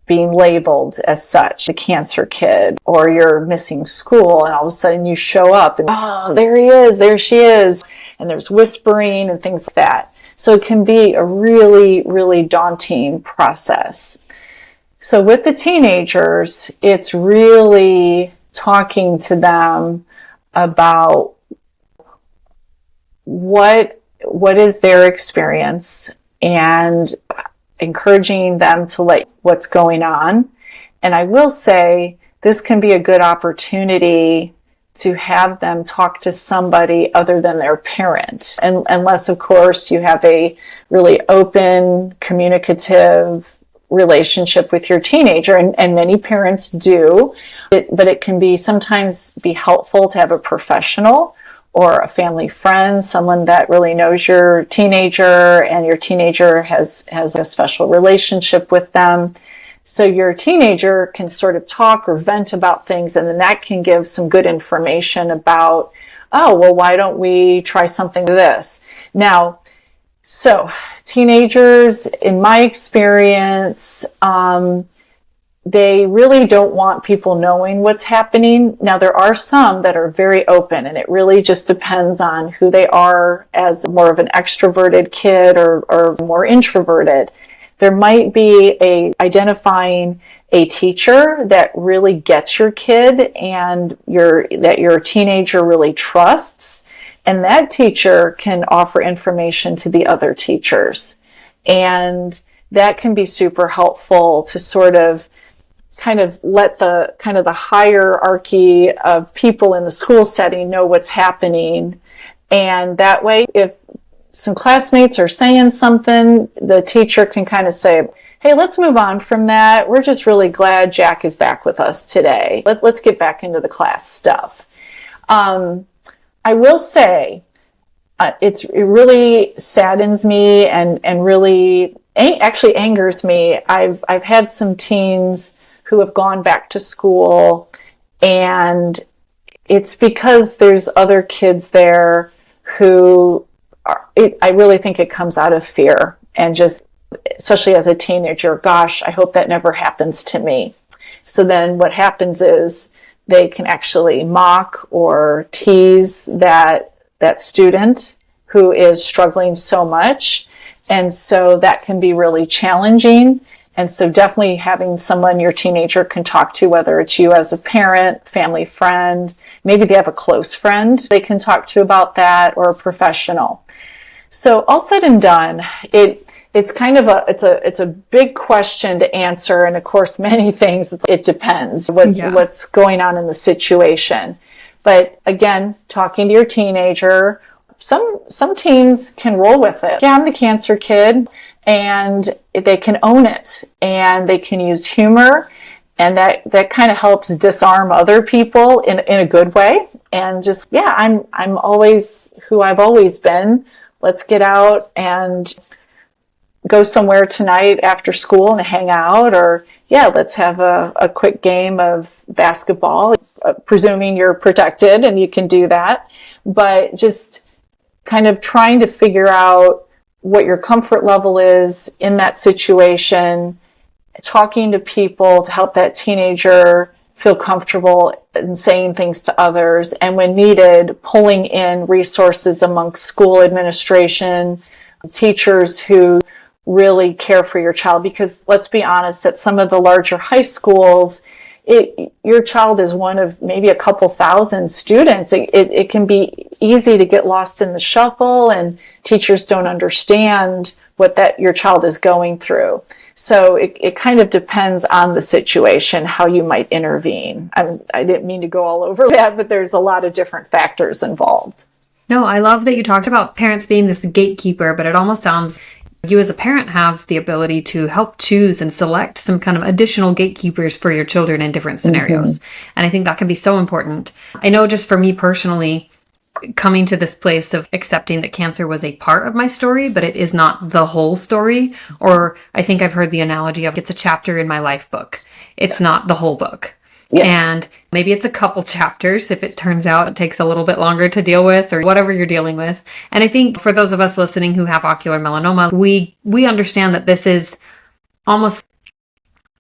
being labeled as such, the cancer kid, or you're missing school and all of a sudden you show up and, oh, there he is, there she is. And there's whispering and things like that. So it can be a really, really daunting process. So with the teenagers, it's really talking to them about what is their experience and encouraging them to like what's going on. And I will say this can be a good opportunity to have them talk to somebody other than their parent. And unless, of course, you have a really open, communicative relationship with your teenager, and many parents do, but it can be sometimes be helpful to have a professional or a family friend, someone that really knows your teenager and your teenager has a special relationship with them. So your teenager can sort of talk or vent about things, and then that can give some good information about, oh, well, why don't we try something like this? Now, so teenagers, in my experience, they really don't want people knowing what's happening. Now, there are some that are very open, and it really just depends on who they are as more of an extroverted kid or more introverted. There might be identifying a teacher that really gets your kid and that your teenager really trusts, and that teacher can offer information to the other teachers. And that can be super helpful to sort of kind of let the hierarchy of people in the school setting know what's happening. And that way, if some classmates are saying something, the teacher can kind of say, hey, let's move on from that. We're just really glad Jack is back with us today. Let's get back into the class stuff. I will say, it really saddens me and really actually angers me. I've had some teens who have gone back to school, and it's because there's other kids there who I really think it comes out of fear, and just, especially as a teenager, gosh, I hope that never happens to me. So then what happens is they can actually mock or tease that student who is struggling so much. And so that can be really challenging. And so definitely having someone your teenager can talk to, whether it's you as a parent, family friend, maybe they have a close friend they can talk to about that, or a professional. So all said and done, it's kind of it's a big question to answer, and of course many things it depends what's going on in the situation. But again, talking to your teenager, some teens can roll with it. Yeah, I'm the cancer kid, and they can own it, and they can use humor, and that kind of helps disarm other people in a good way. And just, yeah, I'm always who I've always been. Let's get out and go somewhere tonight after school and hang out, or yeah, let's have a quick game of basketball, presuming you're protected and you can do that. But just kind of trying to figure out what your comfort level is in that situation, talking to people to help that teenager feel comfortable in saying things to others, and when needed, pulling in resources amongst school administration, teachers who really care for your child. Because let's be honest, at some of the larger high schools, your child is one of maybe a couple thousand students. It can be easy to get lost in the shuffle, and teachers don't understand what your child is going through. So it kind of depends on the situation, how you might intervene. I didn't mean to go all over that, but there's a lot of different factors involved. No, I love that you talked about parents being this gatekeeper, but it almost sounds you as a parent have the ability to help choose and select some kind of additional gatekeepers for your children in different scenarios. Mm-hmm. And I think that can be so important. I know just for me personally, coming to this place of accepting that cancer was a part of my story, but it is not the whole story. Or I think I've heard the analogy of it's a chapter in my life book. It's not the whole book. Yeah. And maybe it's a couple chapters if it turns out it takes a little bit longer to deal with, or whatever you're dealing with. And I think for those of us listening who have ocular melanoma, we understand that this is almost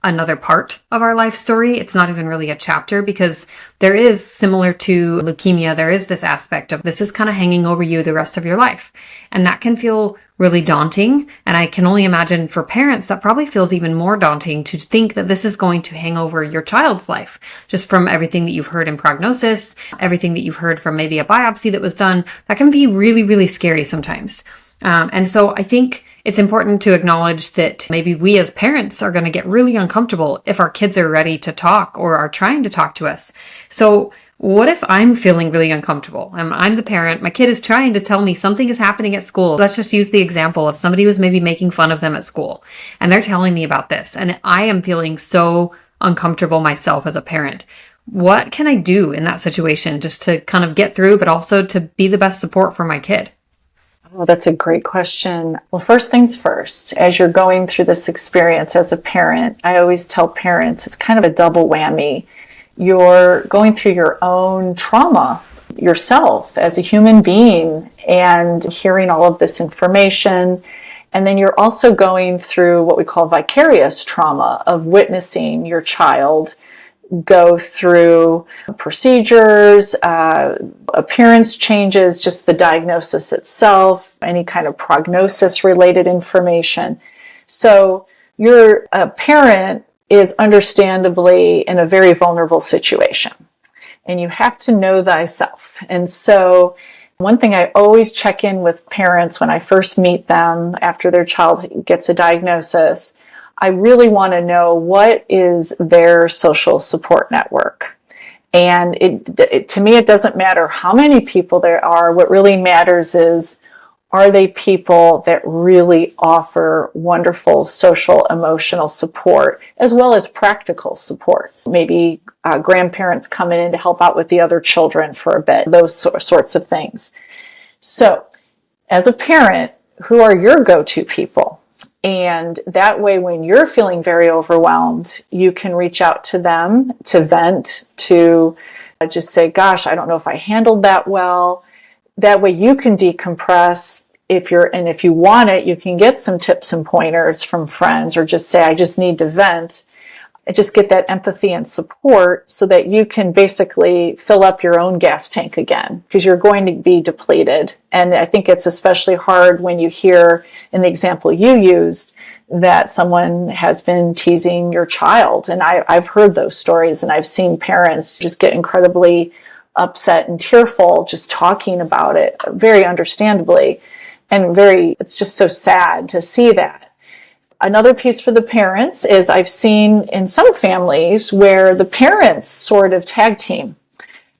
another part of our life story. It's not even really a chapter, because there is, similar to leukemia, there is this aspect of this is kind of hanging over you the rest of your life. And that can feel really daunting. And I can only imagine for parents that probably feels even more daunting to think that this is going to hang over your child's life, just from everything that you've heard in prognosis, everything that you've heard from maybe a biopsy that was done. That can be really, really scary sometimes. And so I think it's important to acknowledge that maybe we as parents are going to get really uncomfortable if our kids are ready to talk or are trying to talk to us. So what if I'm feeling really uncomfortable? I'm the parent. My kid is trying to tell me something is happening at school. Let's just use the example of somebody was maybe making fun of them at school, and they're telling me about this, and I am feeling so uncomfortable myself as a parent. What can I do in that situation just to kind of get through, but also to be the best support for my kid? Oh, that's a great question. Well, first things first, as you're going through this experience as a parent, I always tell parents it's kind of a double whammy. You're going through your own trauma yourself as a human being and hearing all of this information. And then you're also going through what we call vicarious trauma of witnessing your child go through procedures, appearance changes, just the diagnosis itself, any kind of prognosis related information. So your parent is understandably in a very vulnerable situation, and you have to know thyself. And so one thing I always check in with parents when I first meet them after their child gets a diagnosis, I really want to know what is their social support network. And to me, it doesn't matter how many people there are. What really matters is, are they people that really offer wonderful social, emotional support, as well as practical support? Maybe grandparents coming in to help out with the other children for a bit, those sorts of things. So, as a parent, who are your go-to people? And that way, when you're feeling very overwhelmed, you can reach out to them to vent, to just say, gosh, I don't know if I handled that well. That way you can decompress. If you want it, you can get some tips and pointers from friends, or just say, I just need to vent. And just get that empathy and support so that you can basically fill up your own gas tank again, because you're going to be depleted. And I think it's especially hard when you hear, in the example you used, that someone has been teasing your child. And I've heard those stories, and I've seen parents just get incredibly upset and tearful just talking about it, very understandably. And it's just so sad to see that. Another piece for the parents is I've seen in some families where the parents sort of tag team.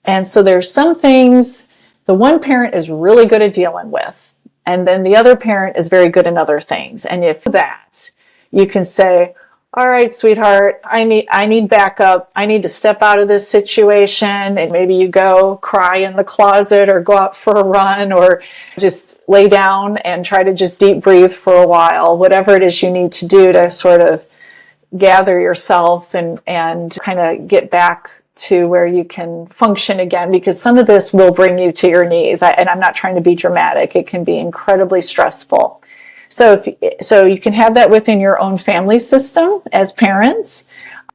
And so there's some things the one parent is really good at dealing with, and then the other parent is very good in other things. And if that, you can say, all right, sweetheart, I need backup. I need to step out of this situation. And maybe you go cry in the closet, or go out for a run, or just lay down and try to just deep breathe for a while, whatever it is you need to do to sort of gather yourself and kind of get back to where you can function again, because some of this will bring you to your knees. And I'm not trying to be dramatic. It can be incredibly stressful. So you can have that within your own family system as parents.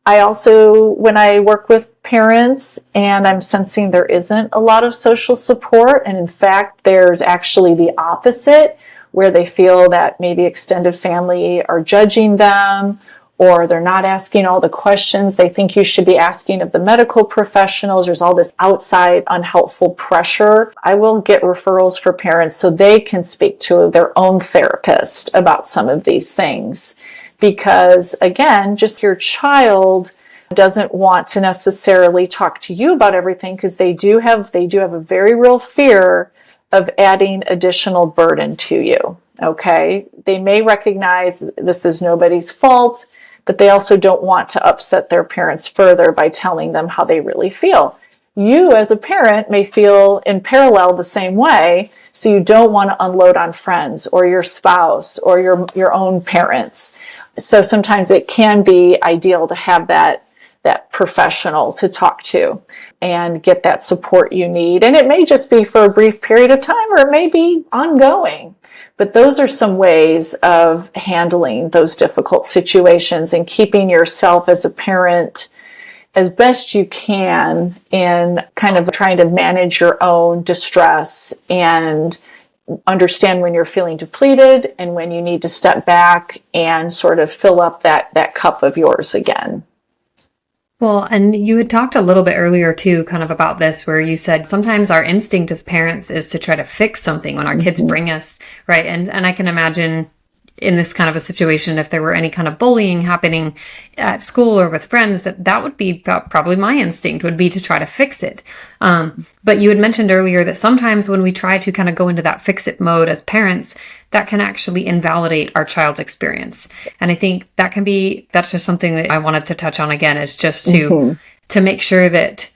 I also, when I work with parents and I'm sensing there isn't a lot of social support, and in fact, there's actually the opposite, where they feel that maybe extended family are judging them, or they're not asking all the questions they think you should be asking of the medical professionals. There's all this outside unhelpful pressure. I will get referrals for parents so they can speak to their own therapist about some of these things. Because again, just your child doesn't want to necessarily talk to you about everything, because they do have a very real fear of adding additional burden to you. Okay? They may recognize this is nobody's fault, but they also don't want to upset their parents further by telling them how they really feel. You as a parent may feel in parallel the same way, so you don't want to unload on friends or your spouse or your own parents. So sometimes it can be ideal to have that professional to talk to and get that support you need. And it may just be for a brief period of time, or it may be ongoing. But those are some ways of handling those difficult situations and keeping yourself as a parent as best you can in kind of trying to manage your own distress and understand when you're feeling depleted and when you need to step back and sort of fill up that cup of yours again. Well, and you had talked a little bit earlier too, kind of about this, where you said sometimes our instinct as parents is to try to fix something when our kids bring us, right? And I can imagine in this kind of a situation, if there were any kind of bullying happening at school or with friends, that would be probably my instinct would be to try to fix it. But you had mentioned earlier that sometimes when we try to kind of go into that fix it mode as parents, that can actually invalidate our child's experience. And I think that's just something that I wanted to touch on again, is just to make sure that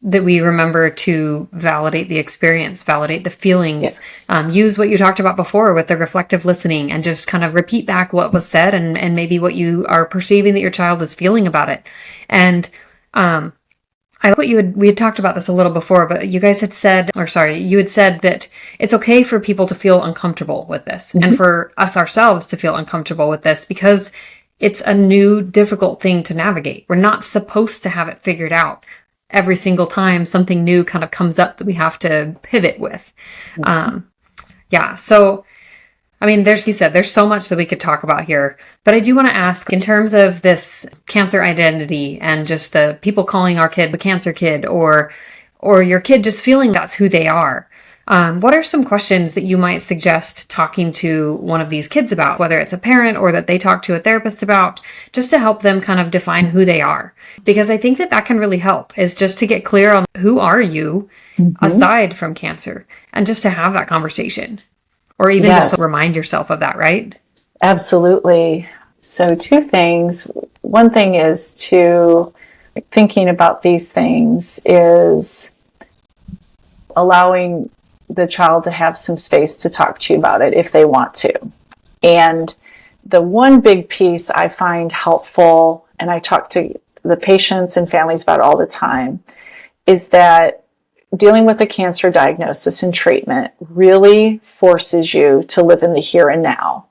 we remember to validate the experience, validate the feelings, use what you talked about before with the reflective listening, and just kind of repeat back what was said and maybe what you are perceiving that your child is feeling about it. And I like what we had talked about this a little before, but you had said that it's okay for people to feel uncomfortable with this and for us ourselves to feel uncomfortable with this, because it's a new, difficult thing to navigate. We're not supposed to have it figured out every single time something new kind of comes up that we have to pivot with. So, I mean, there's so much that we could talk about here, but I do want to ask, in terms of this cancer identity and just the people calling our kid the cancer kid, or your kid just feeling that's who they are. What are some questions that you might suggest talking to one of these kids about, whether it's a parent or that they talk to a therapist about, just to help them kind of define who they are? Because I think that can really help, is just to get clear on who are you aside from cancer, and just to have that conversation, or even just to remind yourself of that, right? Absolutely. So 2 things. One thing is to thinking about these things is allowing the child to have some space to talk to you about it if they want to. And the one big piece I find helpful, and I talk to the patients and families about all the time, is that dealing with a cancer diagnosis and treatment really forces you to live in the here and now.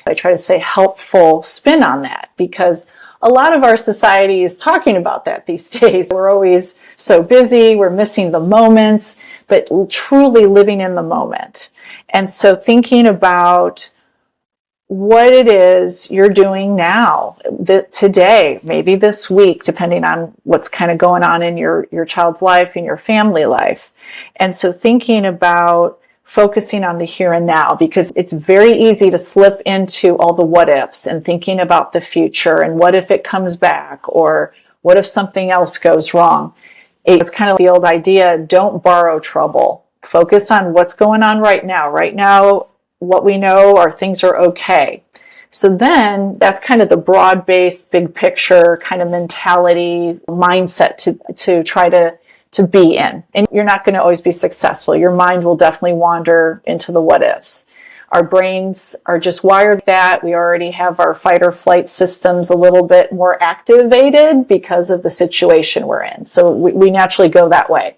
I try to say helpful spin on that, because a lot of our society is talking about that these days. We're always so busy, we're missing the moments, but truly living in the moment. And so thinking about what it is you're doing now, today, maybe this week, depending on what's kind of going on in your child's life, in your family life. And so thinking about focusing on the here and now, because it's very easy to slip into all the what ifs and thinking about the future and what if it comes back, or what if something else goes wrong. It's kind of the old idea, don't borrow trouble. Focus on what's going on right now. Right now, what we know are things are okay. So then that's kind of the broad-based, big picture kind of mentality, mindset to try to be in. And you're not going to always be successful. Your mind will definitely wander into the what ifs. Our brains are just wired that. We already have our fight or flight systems a little bit more activated because of the situation we're in. So we naturally go that way.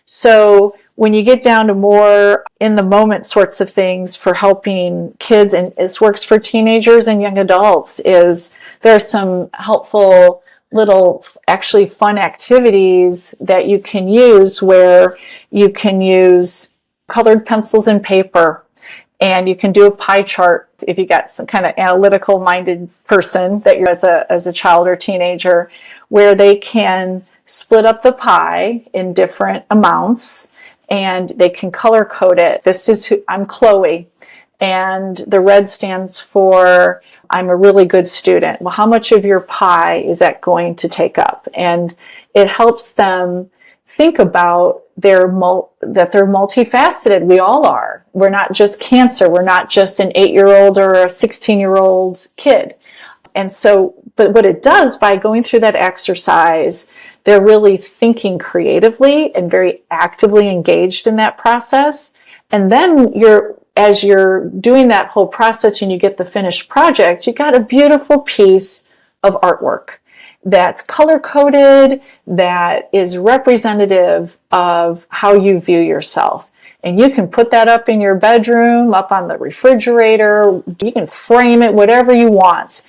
So when you get down to more in the moment sorts of things for helping kids, and this works for teenagers and young adults, is there are some helpful little actually fun activities that you can use, where you can use colored pencils and paper, and you can do a pie chart if you got some kind of analytical minded person that you're as a child or teenager, where they can split up the pie in different amounts and they can color code it. This is I'm Chloe, and the red stands for I'm a really good student. Well, how much of your pie is that going to take up? And it helps them think about that they're multifaceted. We all are. We're not just cancer. We're not just an 8-year-old or a 16-year-old kid. And so, but what it does by going through that exercise, they're really thinking creatively and very actively engaged in that process. And then as you're doing that whole process and you get the finished project, you got a beautiful piece of artwork that's color-coded, that is representative of how you view yourself. And you can put that up in your bedroom, up on the refrigerator, you can frame it, whatever you want.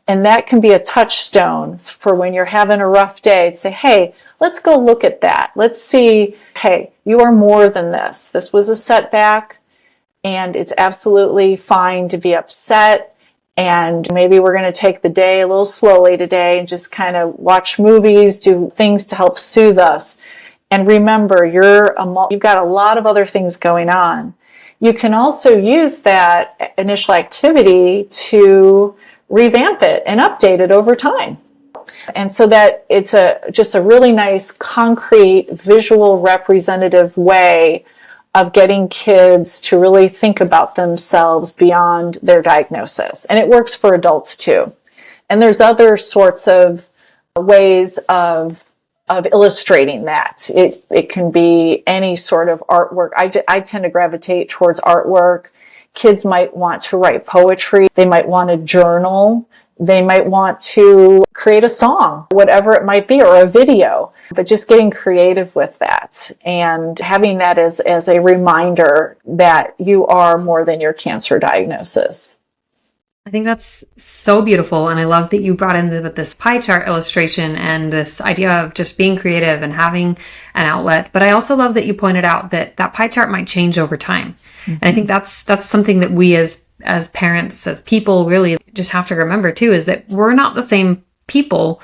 And that can be a touchstone for when you're having a rough day to say, hey, let's go look at that. Let's see, hey, you are more than this. This was a setback. And it's absolutely fine to be upset. And maybe we're going to take the day a little slowly today and just kind of watch movies, do things to help soothe us. And remember, you've got a lot of other things going on. you can also use that initial activity to revamp it and update it over time. And so that it's just a really nice, concrete, visual, representative way of getting kids to really think about themselves beyond their diagnosis. And it works for adults too. And there's other sorts of ways of illustrating that. It can be any sort of artwork. I tend to gravitate towards artwork. Kids might want to write poetry. They might want to journal. They might want to create a song, whatever it might be, or a video. But just getting creative with that and having that as a reminder that you are more than your cancer diagnosis. I think that's so beautiful. And I love that you brought in this pie chart illustration and this idea of just being creative and having an outlet. But I also love that you pointed out that pie chart might change over time. Mm-hmm. And I think that's something that we as parents, as people, really just have to remember too, is that we're not the same people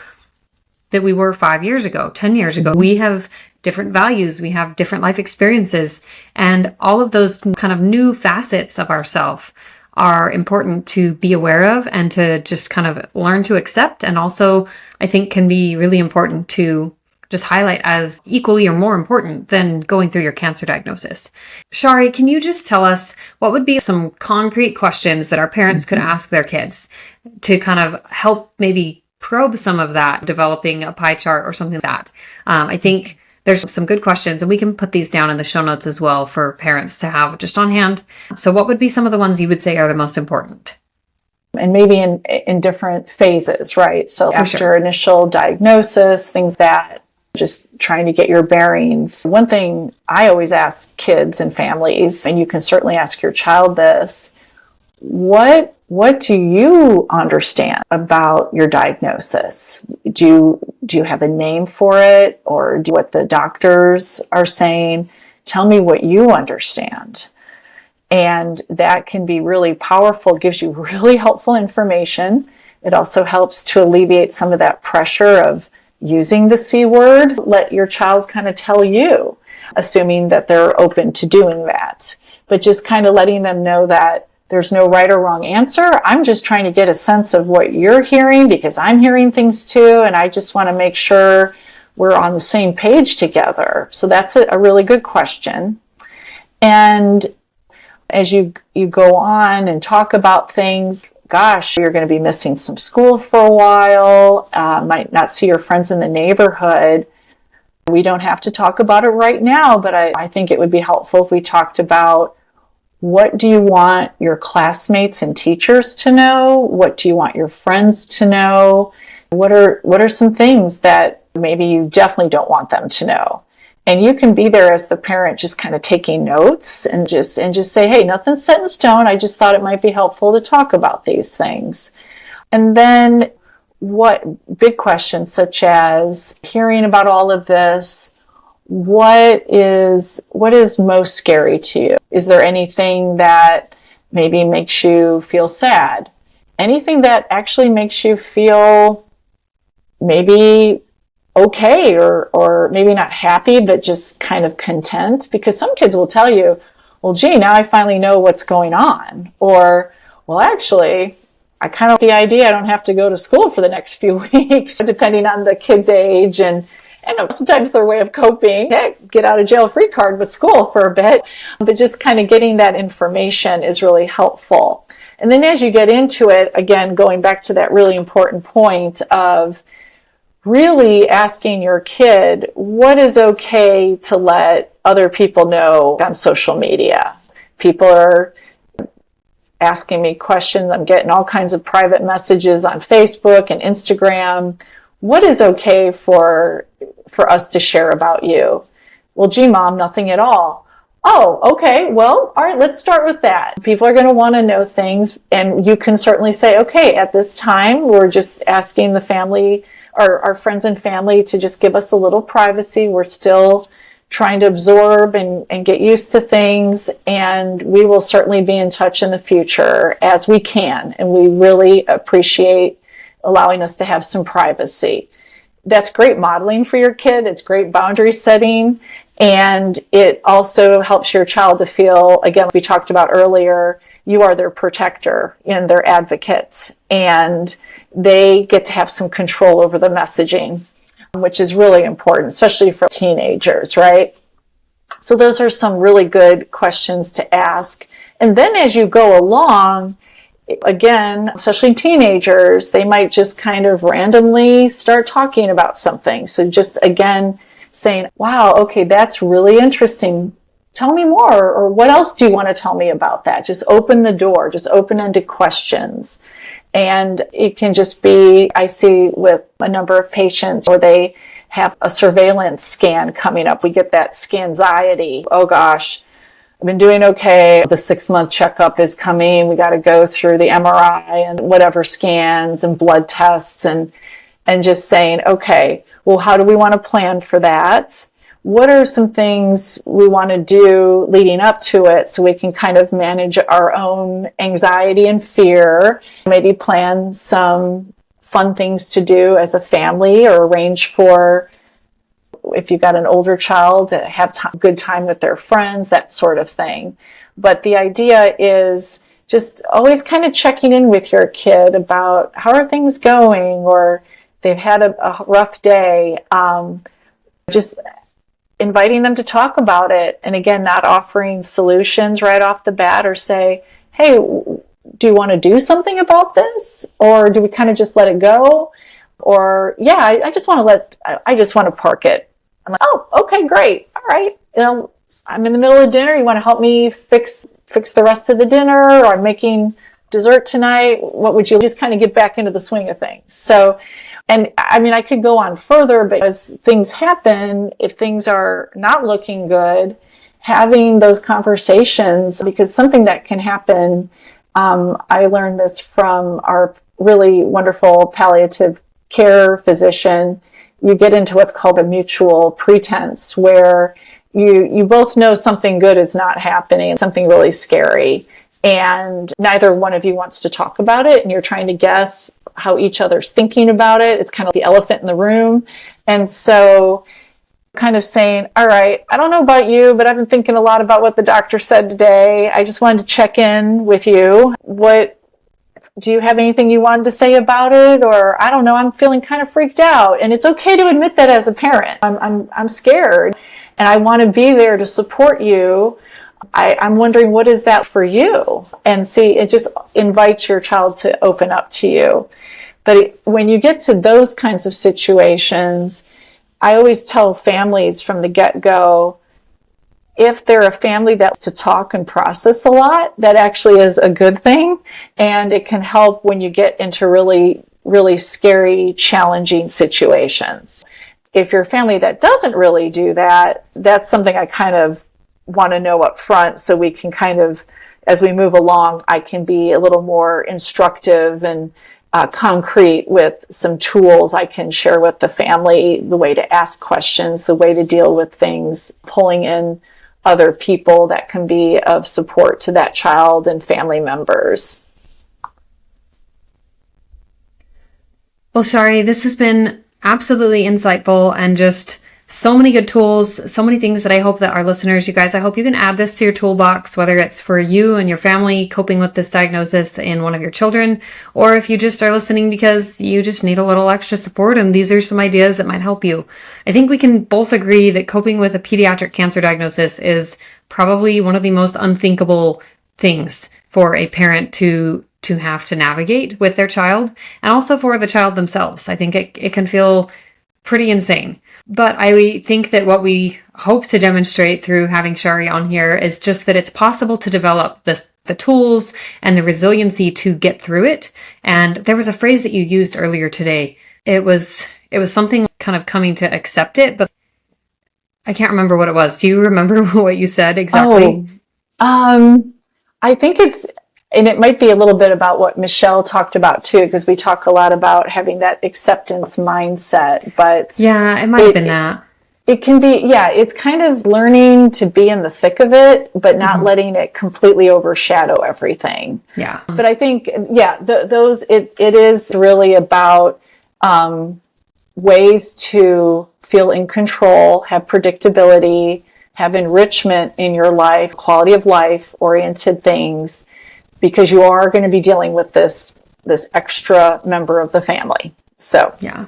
that we were 5 years ago, 10 years ago. We have different values. We have different life experiences. And all of those kind of new facets of ourselves are important to be aware of and to just kind of learn to accept. And also, I think can be really important to just highlight as equally or more important than going through your cancer diagnosis. Shari, can you just tell us what would be some concrete questions that our parents could ask their kids to kind of help maybe probe some of that, developing a pie chart or something like that? I think there's some good questions, and we can put these down in the show notes as well for parents to have just on hand. So what would be some of the ones you would say are the most important? And maybe in different phases, right? So after initial diagnosis, things that just trying to get your bearings. One thing I always ask kids and families, and you can certainly ask your child this, what do you understand about your diagnosis? Do you have a name for it, or do what the doctors are saying? Tell me what you understand. And that can be really powerful, gives you really helpful information. It also helps to alleviate some of that pressure of using the C word. Let your child kind of tell you, assuming that they're open to doing that. But just kind of letting them know that there's no right or wrong answer. I'm just trying to get a sense of what you're hearing, because I'm hearing things too, and I just want to make sure we're on the same page together. So that's a really good question. And as you go on and talk about things, gosh, you're going to be missing some school for a while, might not see your friends in the neighborhood. We don't have to talk about it right now, but I think it would be helpful if we talked about, what do you want your classmates and teachers to know? What do you want your friends to know? What are some things that maybe you definitely don't want them to know? And you can be there as the parent, just kind of taking notes and just say, hey, nothing's set in stone. I just thought it might be helpful to talk about these things. And then what big questions such as hearing about all of this, what is most scary to you? Is there anything that maybe makes you feel sad? Anything that actually makes you feel maybe okay, or maybe not happy, but just kind of content? Because some kids will tell you, well, gee, now I finally know what's going on. Or, well, actually, I kind of like the idea I don't have to go to school for the next few weeks, depending on the kid's age. And sometimes their way of coping, heck, get out of jail free card with school for a bit. But just kind of getting that information is really helpful. And then as you get into it, again, going back to that really important point of really asking your kid, what is okay to let other people know on social media? People are asking me questions. I'm getting all kinds of private messages on Facebook and Instagram. What is okay for us to share about you? Well, gee, Mom, nothing at all. Oh, okay. Well, all right, let's start with that. People are going to want to know things, and you can certainly say, okay, at this time, we're just asking the family, our friends and family, to just give us a little privacy. We're still trying to absorb and get used to things, and we will certainly be in touch in the future as we can. And we really appreciate allowing us to have some privacy. That's great modeling for your kid. It's great boundary setting. And it also helps your child to feel, again, like we talked about earlier, you are their protector and their advocate, and they get to have some control over the messaging, which is really important, especially for teenagers, right? So those are some really good questions to ask. And then as you go along, again, especially teenagers, they might just kind of randomly start talking about something. So just, again, saying, wow, okay, that's really interesting. Tell me more. Or what else do you want to tell me about that? Just open the door, just open-ended questions. And it can just be, I see with a number of patients where they have a surveillance scan coming up. We get that scanxiety. Oh gosh, I've been doing okay. The 6-month checkup is coming. We got to go through the MRI and whatever scans and blood tests, and just saying, okay, well, how do we want to plan for that? What are some things we want to do leading up to it so we can kind of manage our own anxiety and fear, maybe plan some fun things to do as a family, or arrange for, if you've got an older child, to have good time with their friends, that sort of thing. But the idea is just always kind of checking in with your kid about how are things going, or they've had a rough day. Just inviting them to talk about it. And again, not offering solutions right off the bat, or say, hey, do you want to do something about this? Or do we kind of just let it go? Or, yeah, I just want to park it. I'm like, oh, okay, great. All right. I'm in the middle of dinner. You want to help me fix the rest of the dinner? Or I'm making dessert tonight. What would you just kind of get back into the swing of things? So, and I mean, I could go on further, but as things happen, if things are not looking good, having those conversations, because something that can happen, I learned this from our really wonderful palliative care physician. You get into what's called a mutual pretense, where you both know something good is not happening, something really scary, and neither one of you wants to talk about it, and you're trying to guess how each other's thinking about it. It's kind of the elephant in the room. And so kind of saying, all right, I don't know about you, but I've been thinking a lot about what the doctor said today. I just wanted to check in with you. Do you have anything you wanted to say about it? Or I don't know, I'm feeling kind of freaked out. And it's okay to admit that as a parent. I'm scared, and I want to be there to support you. I'm wondering, what is that for you? And see, it just invites your child to open up to you. But when you get to those kinds of situations, I always tell families from the get-go, if they're a family that's to talk and process a lot, that actually is a good thing. And it can help when you get into really, really scary, challenging situations. If you're a family that doesn't really do that, that's something I kind of want to know up front, so we can kind of, as we move along, I can be a little more instructive and concrete with some tools I can share with the family, the way to ask questions, the way to deal with things, pulling in other people that can be of support to that child and family members. Well, Shari, this has been absolutely insightful, and just so many good tools, so many things that I hope that our listeners, you guys, I hope you can add this to your toolbox, whether it's for you and your family coping with this diagnosis in one of your children, or if you just are listening because you just need a little extra support and these are some ideas that might help you. I think we can both agree that coping with a pediatric cancer diagnosis is probably one of the most unthinkable things for a parent to have to navigate with their child, and also for the child themselves. I think it can feel pretty insane. But I think that what we hope to demonstrate through having Shari on here is just that it's possible to develop the tools and the resiliency to get through it. And there was a phrase that you used earlier today. It was something kind of coming to accept it, but I can't remember what it was. Do you remember what you said exactly? I think and it might be a little bit about what Michelle talked about too, because we talk a lot about having that acceptance mindset, but yeah, it might have been that. It can be, yeah, it's kind of learning to be in the thick of it, but not letting it completely overshadow everything. Yeah. But I think, yeah, it is really about ways to feel in control, have predictability, have enrichment in your life, quality of life oriented things, because you are going to be dealing with this extra member of the family. So Yeah.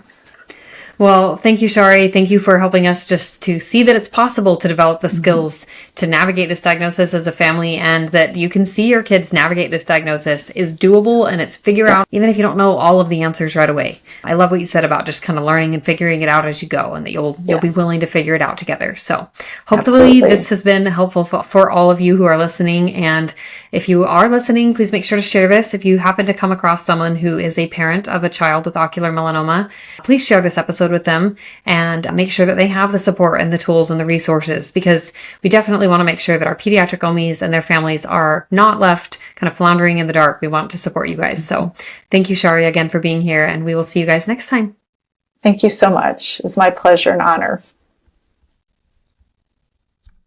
Well, thank you, Shari. Thank you for helping us just to see that it's possible to develop the skills to navigate this diagnosis as a family, and that you can see your kids navigate this diagnosis is doable, and it's figure out, even if you don't know all of the answers right away. I love what you said about just kind of learning and figuring it out as you go, and that you'll be willing to figure it out together. So hopefully this has been helpful for all of you who are listening. And if you are listening, please make sure to share this. If you happen to come across someone who is a parent of a child with ocular melanoma, please share this episode with them and make sure that they have the support and the tools and the resources, because we definitely want to make sure that our pediatric OMIs and their families are not left kind of floundering in the dark. We want to support you guys. So thank you, Shari, again for being here, and we will see you guys next time. Thank you so much. It's my pleasure and honor.